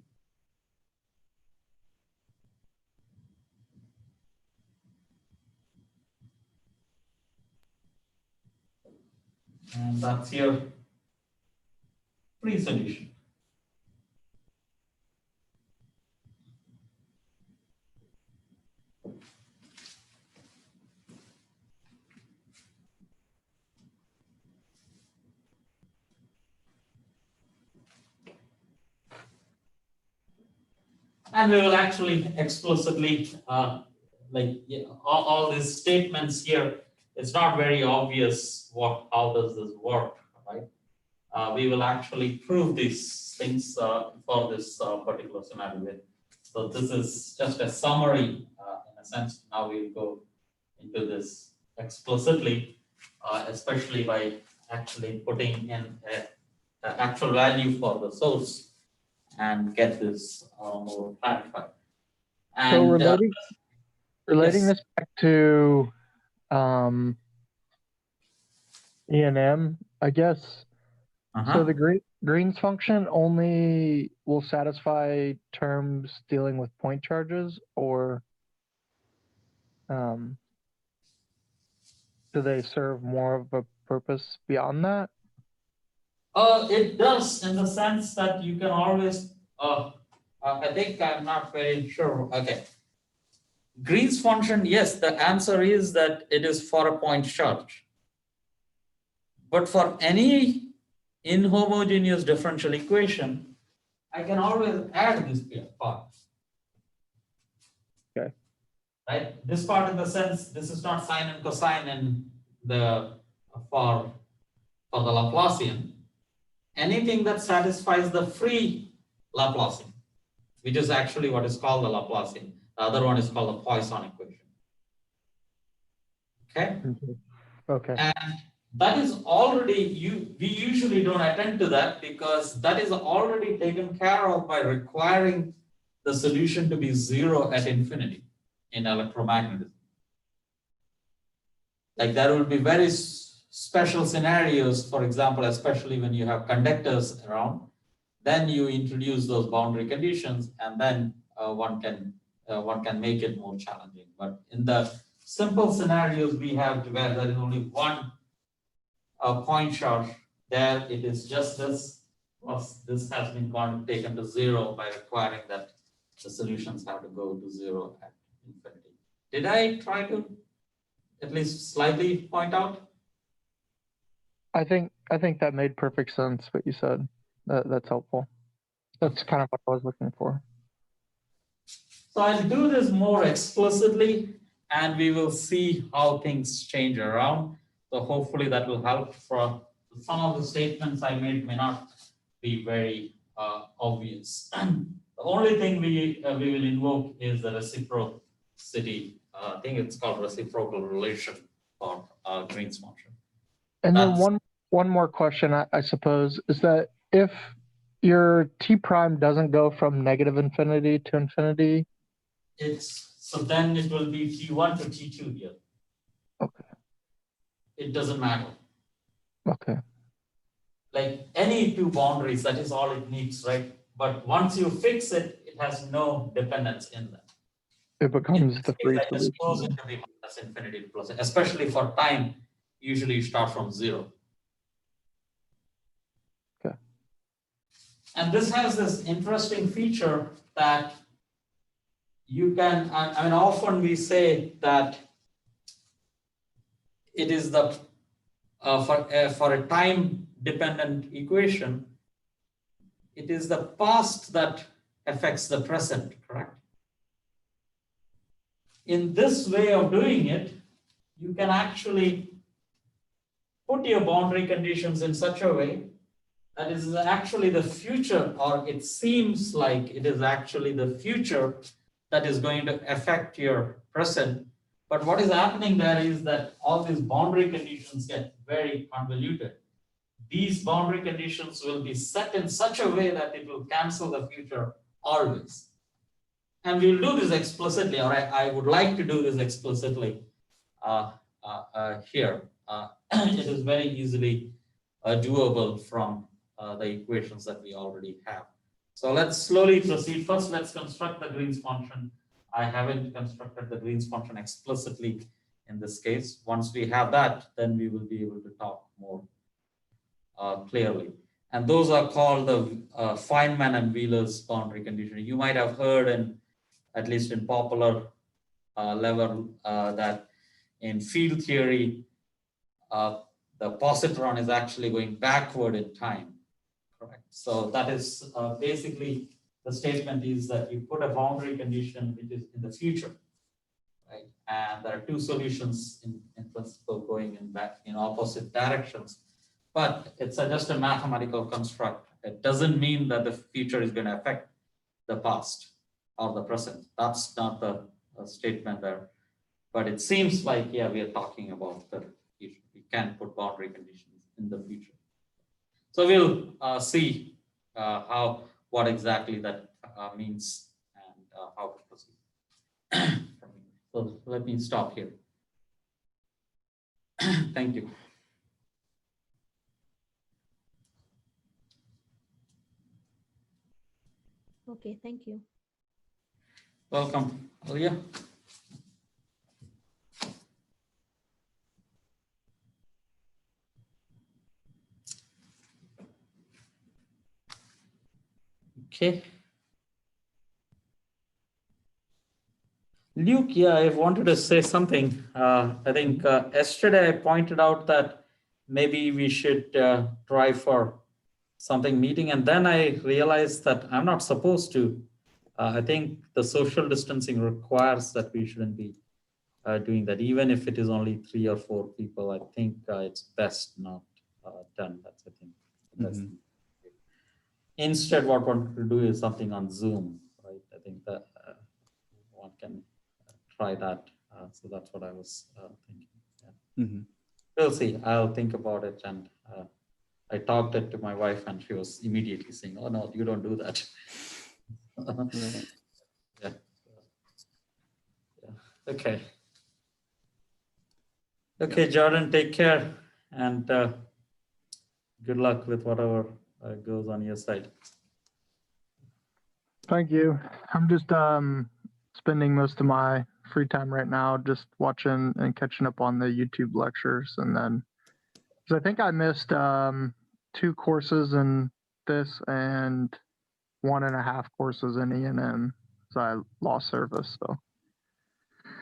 And that's your free solution. And we will actually explicitly, all these statements here, it's not very obvious how does this work, right? We will actually prove these things for this particular scenario. So this is just a summary in a sense. Now we'll go into this explicitly, especially by actually putting in an actual value for the source and get this more clarified. And, So relating yes. this back to E and M, I guess. So the Green's function only will satisfy terms dealing with point charges, or do they serve more of a purpose beyond that? It does, in the sense that you can always, I think I'm not very sure. Okay. Green's function, yes, the answer is that it is for a point charge. But for any inhomogeneous differential equation, I can always add this part. Okay. Right? This part, in the sense, this is not sine and cosine in the for the Laplacian. Anything that satisfies the free Laplacian, which is actually what is called the Laplacian. The other one is called the Poisson equation. Okay? Okay. And that is already, we usually don't attend to that because that is already taken care of by requiring the solution to be zero at infinity in electromagnetism. Like there will be very special scenarios, for example, especially when you have conductors around, then you introduce those boundary conditions, and then one can make it more challenging. But in the simple scenarios we have where there is only one point charge, there it is just this, plus this has been taken to zero by requiring that the solutions have to go to zero at infinity. Did I try to at least slightly point out? I think that made perfect sense what you said. That's helpful. That's kind of what I was looking for. So I'll do this more explicitly and we will see how things change around. So hopefully that will help. For some of the statements I made may not be very obvious. The only thing we will invoke is the reciprocity. I think it's called reciprocal relation for Green's function. And then That's- one more question, I suppose, is that if your t prime doesn't go from negative infinity to infinity, So then it will be T1 to T2 here. Okay. It doesn't matter. Okay. Like any two boundaries, that is all it needs, right? But once you fix it, it has no dependence in that. It becomes the free I just goes solution. into the minus infinity to plus, especially for time. Usually you start from 0. Okay. And this has this interesting feature that you can, I mean, often we say that it is the, for a time dependent equation, it is the past that affects the present, correct? In this way of doing it, you can actually put your boundary conditions in such a way that is actually the future, or it seems like it is actually the future that is going to affect your present. But what is happening there is that all these boundary conditions get very convoluted. These boundary conditions will be set in such a way that it will cancel the future always. And we'll do this explicitly, or I would like to do this explicitly here. It is very easily doable from the equations that we already have. So let's slowly proceed. First, let's construct the Green's function. I haven't constructed the Green's function explicitly in this case. Once we have that, then we will be able to talk more clearly. And those are called the Feynman and Wheeler's boundary condition. You might have heard, in, at least in popular level, that in field theory, the positron is actually going backward in time. Correct. So that is basically the statement is that you put a boundary condition which is in the future, right? And there are two solutions in principle going in back in opposite directions. But it's just a mathematical construct. It doesn't mean that the future is going to affect the past or the present. That's not the statement there. But it seems like, yeah, we are talking about the future. We can put boundary conditions in the future. So we'll see what exactly that means and how to proceed. So let me stop here. Thank you. Okay, thank you. Welcome, Alia. Okay. Luke, yeah, I wanted to say something. I think yesterday I pointed out that maybe we should try for something meeting, and then I realized that I'm not supposed to. I think the social distancing requires that we shouldn't be doing that, even if it is only 3 or 4 people. I think it's best not done. That's, I think, the best thing. Instead, what one could do is something on Zoom, right? I think that one can try that. So that's what I was thinking. Yeah. We'll see. I'll think about it. And I talked it to my wife, and she was immediately saying, "Oh no, you don't do that." Right. Yeah. Okay. Okay, Jordan, take care, and good luck with whatever goes on your side. Thank you. I'm just spending most of my free time right now just watching and catching up on the YouTube lectures, and then because I think I missed 2 courses in this and 1.5 courses in E&M, so I lost service. So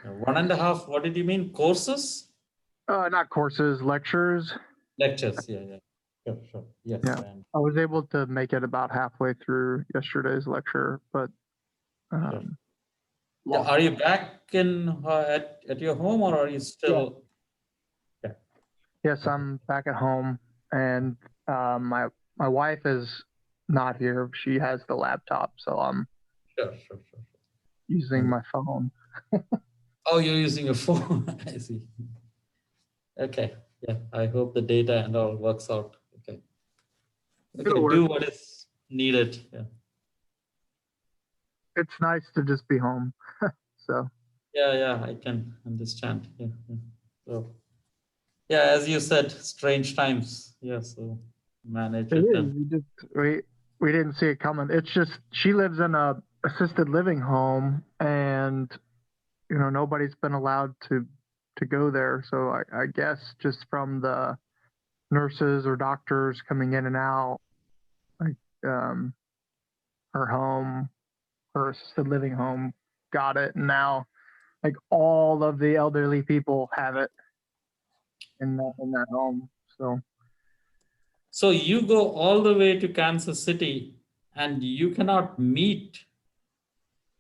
1.5. What did you mean? Courses? Not courses, lectures. Lectures, yeah. Sure. Yes. Yeah. I was able to make it about halfway through yesterday's lecture, but Sure. Yeah, are you back in at your home, or are you still? Yeah. yes, I'm back at home, and my wife is not here. She has the laptop, so I'm Sure. using my phone. Oh, you're using a phone. I see. Okay. Yeah. I hope the data and all works out. Okay. It'll Do work. what is needed. Yeah. It's nice to just be home. So Yeah. I can understand. Yeah. So yeah, as you said, strange times. Yeah. So manage it it is. and We didn't see it coming. It's just she lives in a assisted living home, and nobody's been allowed to go there. So I guess just from the nurses or doctors coming in and out, like her home, her assisted living home got it, and now like all of the elderly people have it in that home. so you go all the way to Kansas City and you cannot meet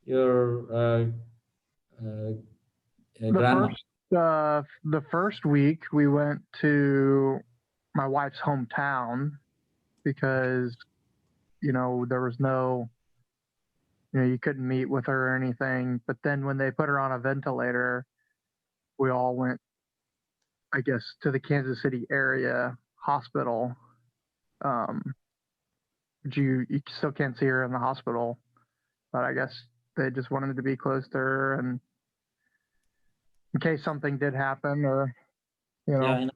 your uh, The grandma. first week we went to my wife's hometown because there was no you couldn't meet with her or anything. But then when they put her on a ventilator, we all went, I guess, to the Kansas City area hospital. But you still can't see her in the hospital, but I guess they just wanted to be close to her, and in case something did happen, or Yeah, I know.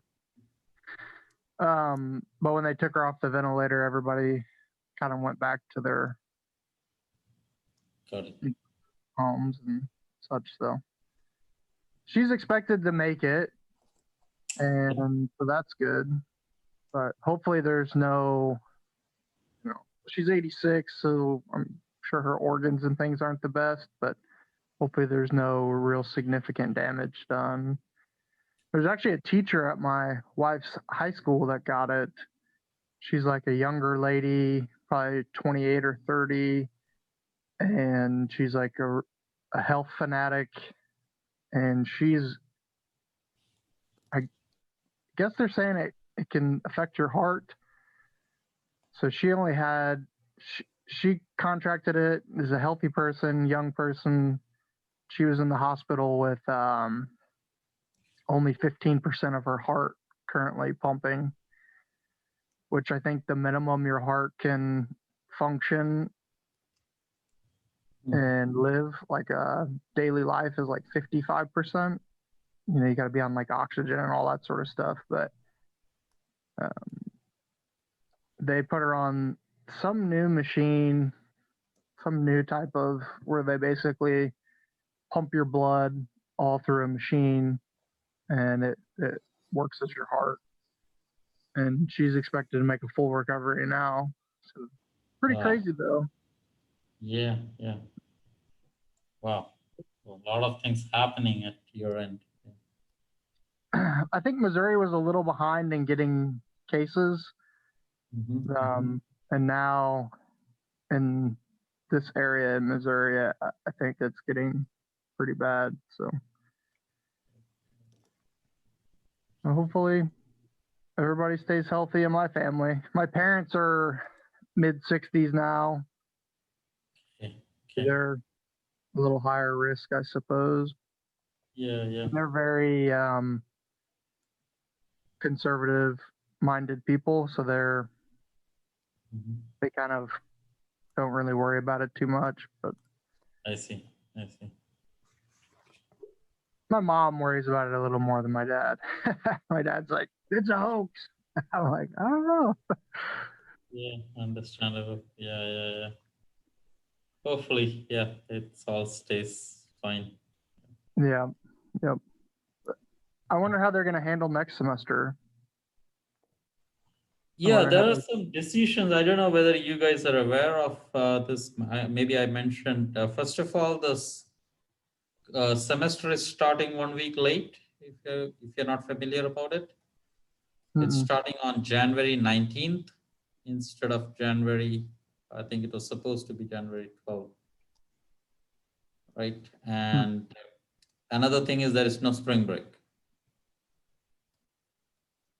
But when they took her off the ventilator, everybody kind of went back to their Got it. homes and such. So she's expected to make it, and so that's good. But hopefully there's no, she's 86, so I'm sure her organs and things aren't the best, but hopefully there's no real significant damage done. There's actually a teacher at my wife's high school that got it. She's like a younger lady, probably 28 or 30, and she's like a health fanatic, and I guess they're saying it can affect your heart. So she contracted it as a healthy person, young person. She was in the hospital with only 15% of her heart currently pumping, which I think the minimum your heart can function and live like a daily life is like 55%. You got to be on like oxygen and all that sort of stuff. But they put her on some new machine, some new type of where they basically pump your blood all through a machine, and it works as your heart. And she's expected to make a full recovery now. So pretty crazy though. Yeah. Wow. A lot of things happening at your end. I think Missouri was a little behind in getting cases. And now in this area in Missouri, I think it's getting pretty bad. So hopefully everybody stays healthy in my family. My parents are mid 60s now. Okay. They're a little higher risk, I suppose. Yeah. They're very conservative minded people, so they kind of don't really worry about it too much. But I see. my mom worries about it a little more than my dad. My dad's like, it's a hoax. I'm like, I don't know. Yeah, understandable. Yeah. Hopefully, it all stays fine. Yeah. Yep. I wonder how they're going to handle next semester. Yeah, there are some decisions. I don't know whether you guys are aware of this. Maybe I mentioned, first of all, this semester is starting 1 week late if you're not familiar about it. It's starting on January 19th instead of January, I think it was supposed to be January 12th, right? And another thing is there is no spring break.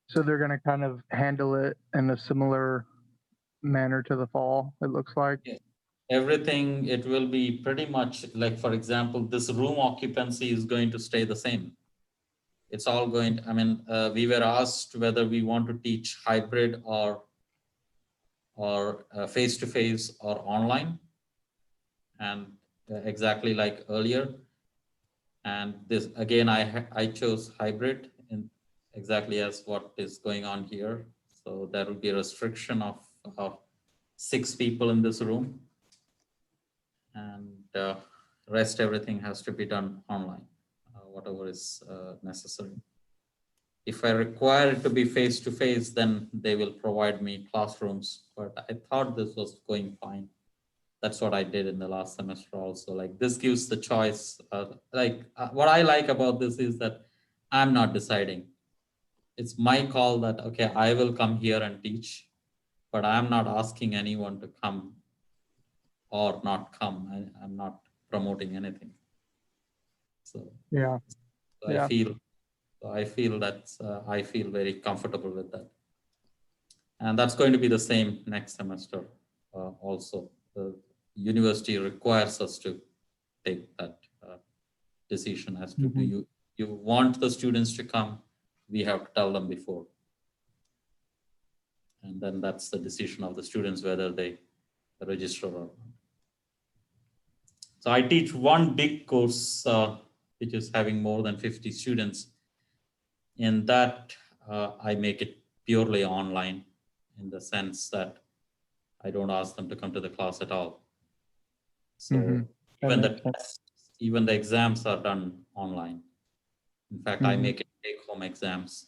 So they're going to kind of handle it in a similar manner to the fall, it looks like. Yeah. Everything, it will be pretty much like, for example, this room occupancy is going to stay the same. It's all going, I mean, we were asked whether we want to teach hybrid or face-to-face or online, and exactly like earlier. And this again, I chose hybrid in exactly as what is going on here. So there will be a restriction of 6 people in this room, and rest everything has to be done online, whatever is necessary. If I require it to be face to face, then they will provide me classrooms. But I thought this was going fine. That's what I did in the last semester also. Like, this gives the choice. What I like about this is that I'm not deciding. It's my call that, okay, I will come here and teach, but I'm not asking anyone to come or not come. I'm not promoting anything. So Yeah. so I feel that's I feel very comfortable with that. And that's going to be the same next semester also. The university requires us to take that decision as to, do you want the students to come? We have to tell them before. And then that's the decision of the students whether they register or not. So I teach one big course which is having more than 50 students. In that, I make it purely online, in the sense that I don't ask them to come to the class at all. So even the exams are done online. In fact, I make it take-home exams.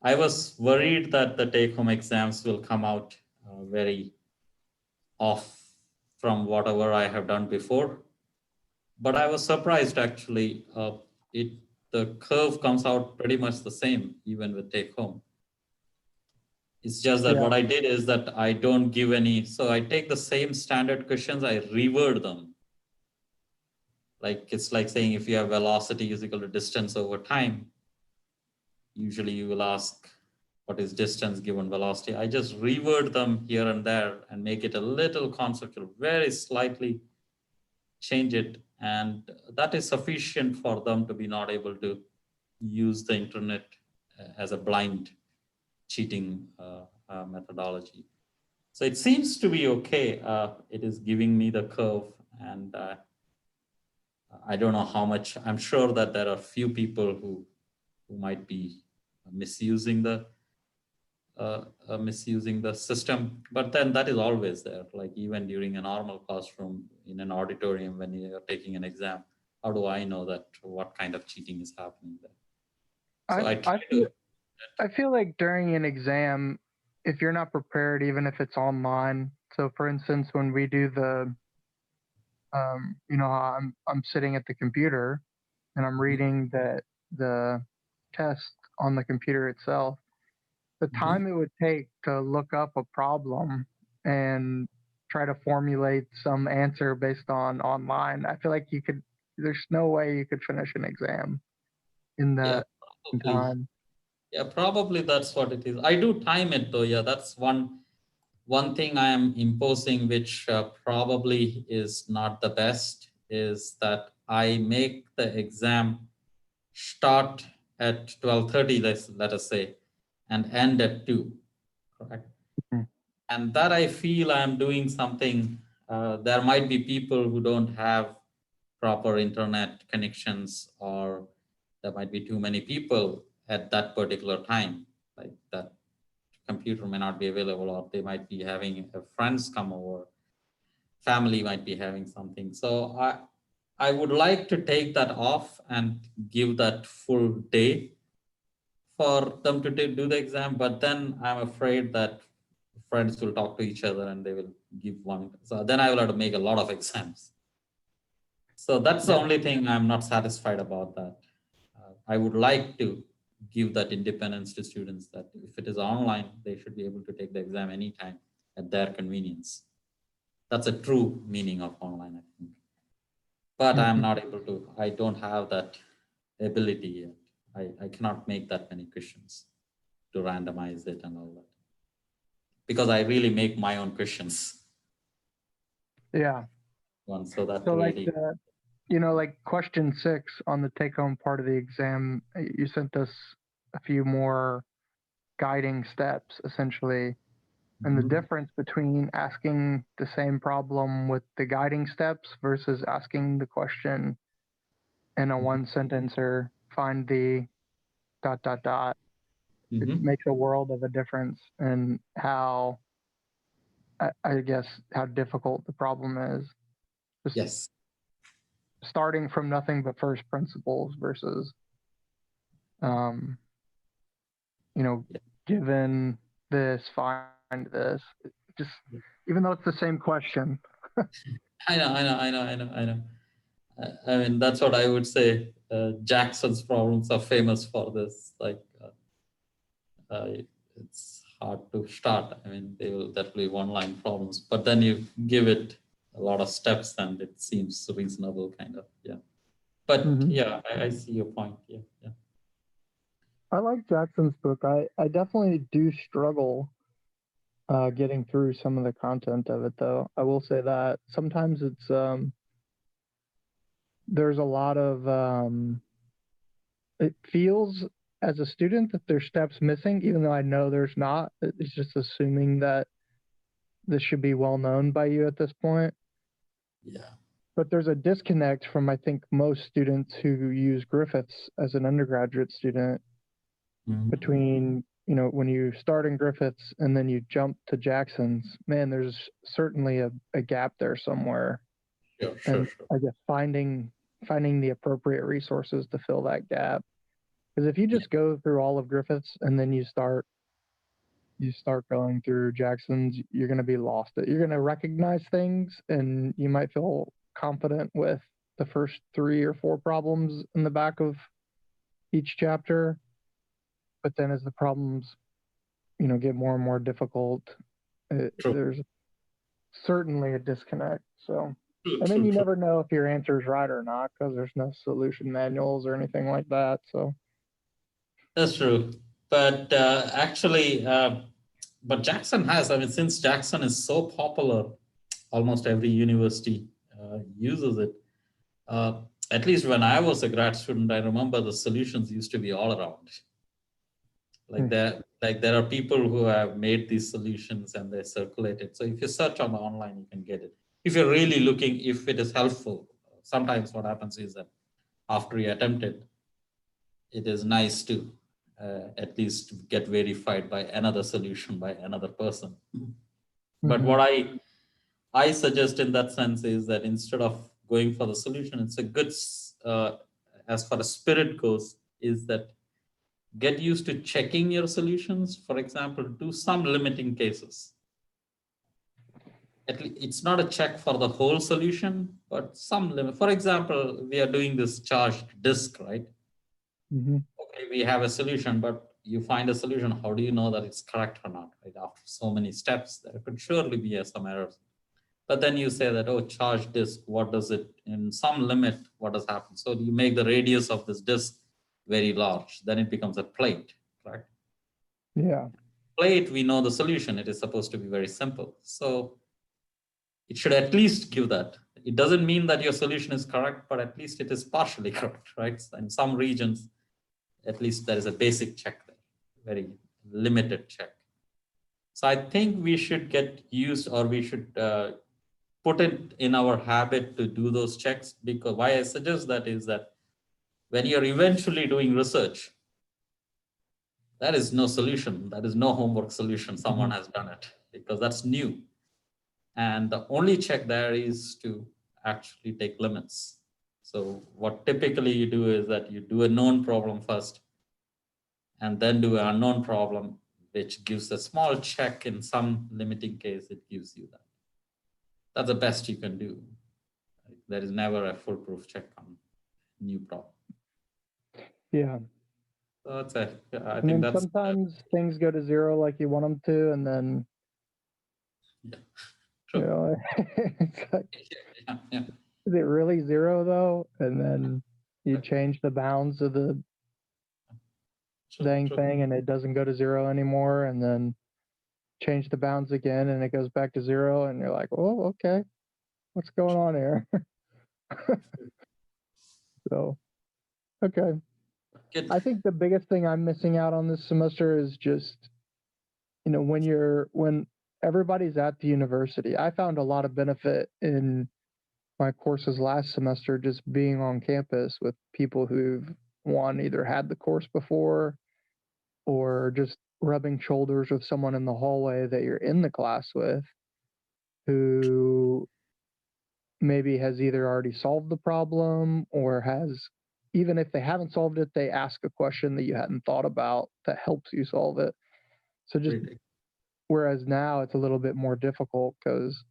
I was worried that the take-home exams will come out very off from whatever I have done before. But I was surprised, actually. The curve comes out pretty much the same, even with take-home. It's just that what I did is that I don't give any, so I take the same standard questions, I reword them. Like, it's like saying if you have velocity is equal to distance over time, usually you will ask, what is distance given velocity? I just reword them here and there and make it a little conceptual, very slightly change it. And that is sufficient for them to be not able to use the internet as a blind cheating methodology. So it seems to be okay. It is giving me the curve, and I don't know how much. I'm sure that there are few people who might be misusing the system, but then that is always there. Like, even during a normal classroom in an auditorium, when you're taking an exam, how do I know that what kind of cheating is happening there? So I feel like during an exam, if you're not prepared, even if it's online. So, for instance, when we do the, I'm sitting at the computer and I'm reading the test on the computer itself. The time it would take to look up a problem and try to formulate some answer based on online, I feel like there's no way you could finish an exam in that time. Yeah, probably that's what it is. I do time it though. Yeah, that's one thing I am imposing, which probably is not the best, is that I make the exam start at 12:30, let us say, and end at 2, correct? And that I feel I'm doing something. There might be people who don't have proper internet connections, or there might be too many people at that particular time. Like, that computer may not be available, or they might be having friends come over, family might be having something. So I would like to take that off and give that full day for them to do the exam, but then I'm afraid that friends will talk to each other and they will give one. So then I will have to make a lot of exams. So that's the only thing I'm not satisfied about that. I would like to give that independence to students that if it is online, they should be able to take the exam anytime at their convenience. That's a true meaning of online, I think. But I'm not able to, I don't have that ability yet. I cannot make that many questions to randomize it and all that. Because I really make my own questions. Yeah. So that So like really, the, like question 6 on the take home part of the exam, you sent us a few more guiding steps essentially. And the Mhm. difference between asking the same problem with the guiding steps versus asking the question in a one sentencer, find the ... It Mhm. makes a world of a difference in how, I guess, how difficult the problem is. Just Yes. starting from nothing but first principles versus, um, Yeah. given this, find this. Just even though it's the same question. I know. I mean, that's what I would say. Jackson's problems are famous for this. Like, it's hard to start. I mean, they will definitely one-line problems, but then you give it a lot of steps, and it seems reasonable, kind of. Yeah. But Mhm. yeah, I see your point. Yeah. Yeah. I like Jackson's book. I definitely do struggle getting through some of the content of it, though. I will say that sometimes it's there's a lot of it feels as a student that there's steps missing, even though I know there's not. It's just assuming that this should be well known by you at this point. Yeah. But there's a disconnect from, I think, most students who use Griffiths as an undergraduate student Mhm. between, when you start in Griffiths and then you jump to Jackson's. Man, there's certainly a gap there somewhere. Sure. And I guess finding the appropriate resources to fill that gap. Because if you Yeah. just go through all of Griffiths and then you start going through Jackson's, you're going to be lost. You're going to recognize things and you might feel confident with the first 3 or 4 problems in the back of each chapter. But then as the problems, get more and more difficult, True. there's certainly a disconnect. So, True. and then True. you True. never know if your answer is right or not because there's no solution manuals or anything like that. So, That's true. But actually, but Jackson has, I mean, since Jackson is so popular, almost every university uses it. Uh, at least when I was a grad student, I remember the solutions used to be all around. There are people who have made these solutions and they circulate it. So if you search on the online, you can get it. If you're really looking, if it is helpful, sometimes what happens is that after you attempt it, it is nice to at least get verified by another solution by another person. But what I suggest in that sense is that instead of going for the solution, it's a good, as far as spirit goes, is that get used to checking your solutions. For example, do some limiting cases. At least it's not a check for the whole solution, but some limit. For example, we are doing this charged disk, right? Okay, we have a solution, but you find a solution. How do you know that it's correct or not? Right? After so many steps, there could surely be some errors. But then you say that, oh, charged disk, what does it, in some limit, what does happen? So you make the radius of this disk very large, then it becomes a plate, correct? yeah. Plate, we know the solution. It is supposed to be very simple. So it should at least give that. It doesn't mean that your solution is correct, but at least it is partially correct, right? In some regions, at least there is a basic check there, very limited check. So I think we should get used, or we should put it in our habit to do those checks. Because why I suggest that is that when you're eventually doing research, that is no solution. That is no homework solution. Someone has done it because that's new. And the only check there is to actually take limits. So what typically you do is that you do a known problem first and then do an unknown problem, which gives a small check. In some limiting case, it gives you that. That's the best you can do. There is never a foolproof check on new problem. Yeah. So that's it. Yeah, I And think then that's sometimes things go to zero like you want them to, and then, you true. know, it's like, Yeah, yeah. is it really zero though? And then you change the bounds of the True, dang true. thing and it doesn't go to zero anymore, and then change the bounds again and it goes back to zero, and you're like, oh, okay, what's going on here? So, okay. Good. I think the biggest thing I'm missing out on this semester is just, you know, when everybody's at the university. I found a lot of benefit in my courses last semester just being on campus with people who've either had the course before or just rubbing shoulders with someone in the hallway that you're in the class with who maybe has either already solved the problem or has, even if they haven't solved it, they ask a question that you hadn't thought about that helps you solve it. So just Really. whereas now it's a little bit more difficult because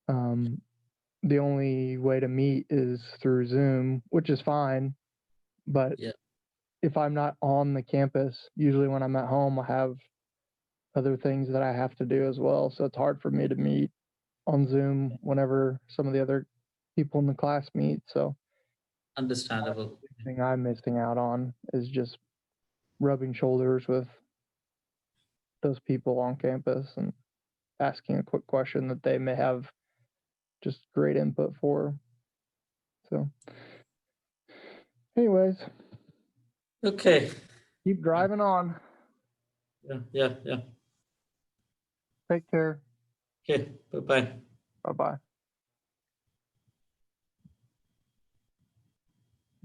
the only way to meet is through Zoom, which is fine. But Yeah. if I'm not on the campus, usually when I'm at home, I have other things that I have to do as well. So it's hard for me to meet on Zoom whenever some of the other people in the class meet. So Understandable. the thing I'm missing out on is just rubbing shoulders with those people on campus and asking a quick question that they may have just great input for. So, anyways, Okay. keep driving on. Yeah, yeah, yeah. Take care. Okay. Bye-bye. Bye bye.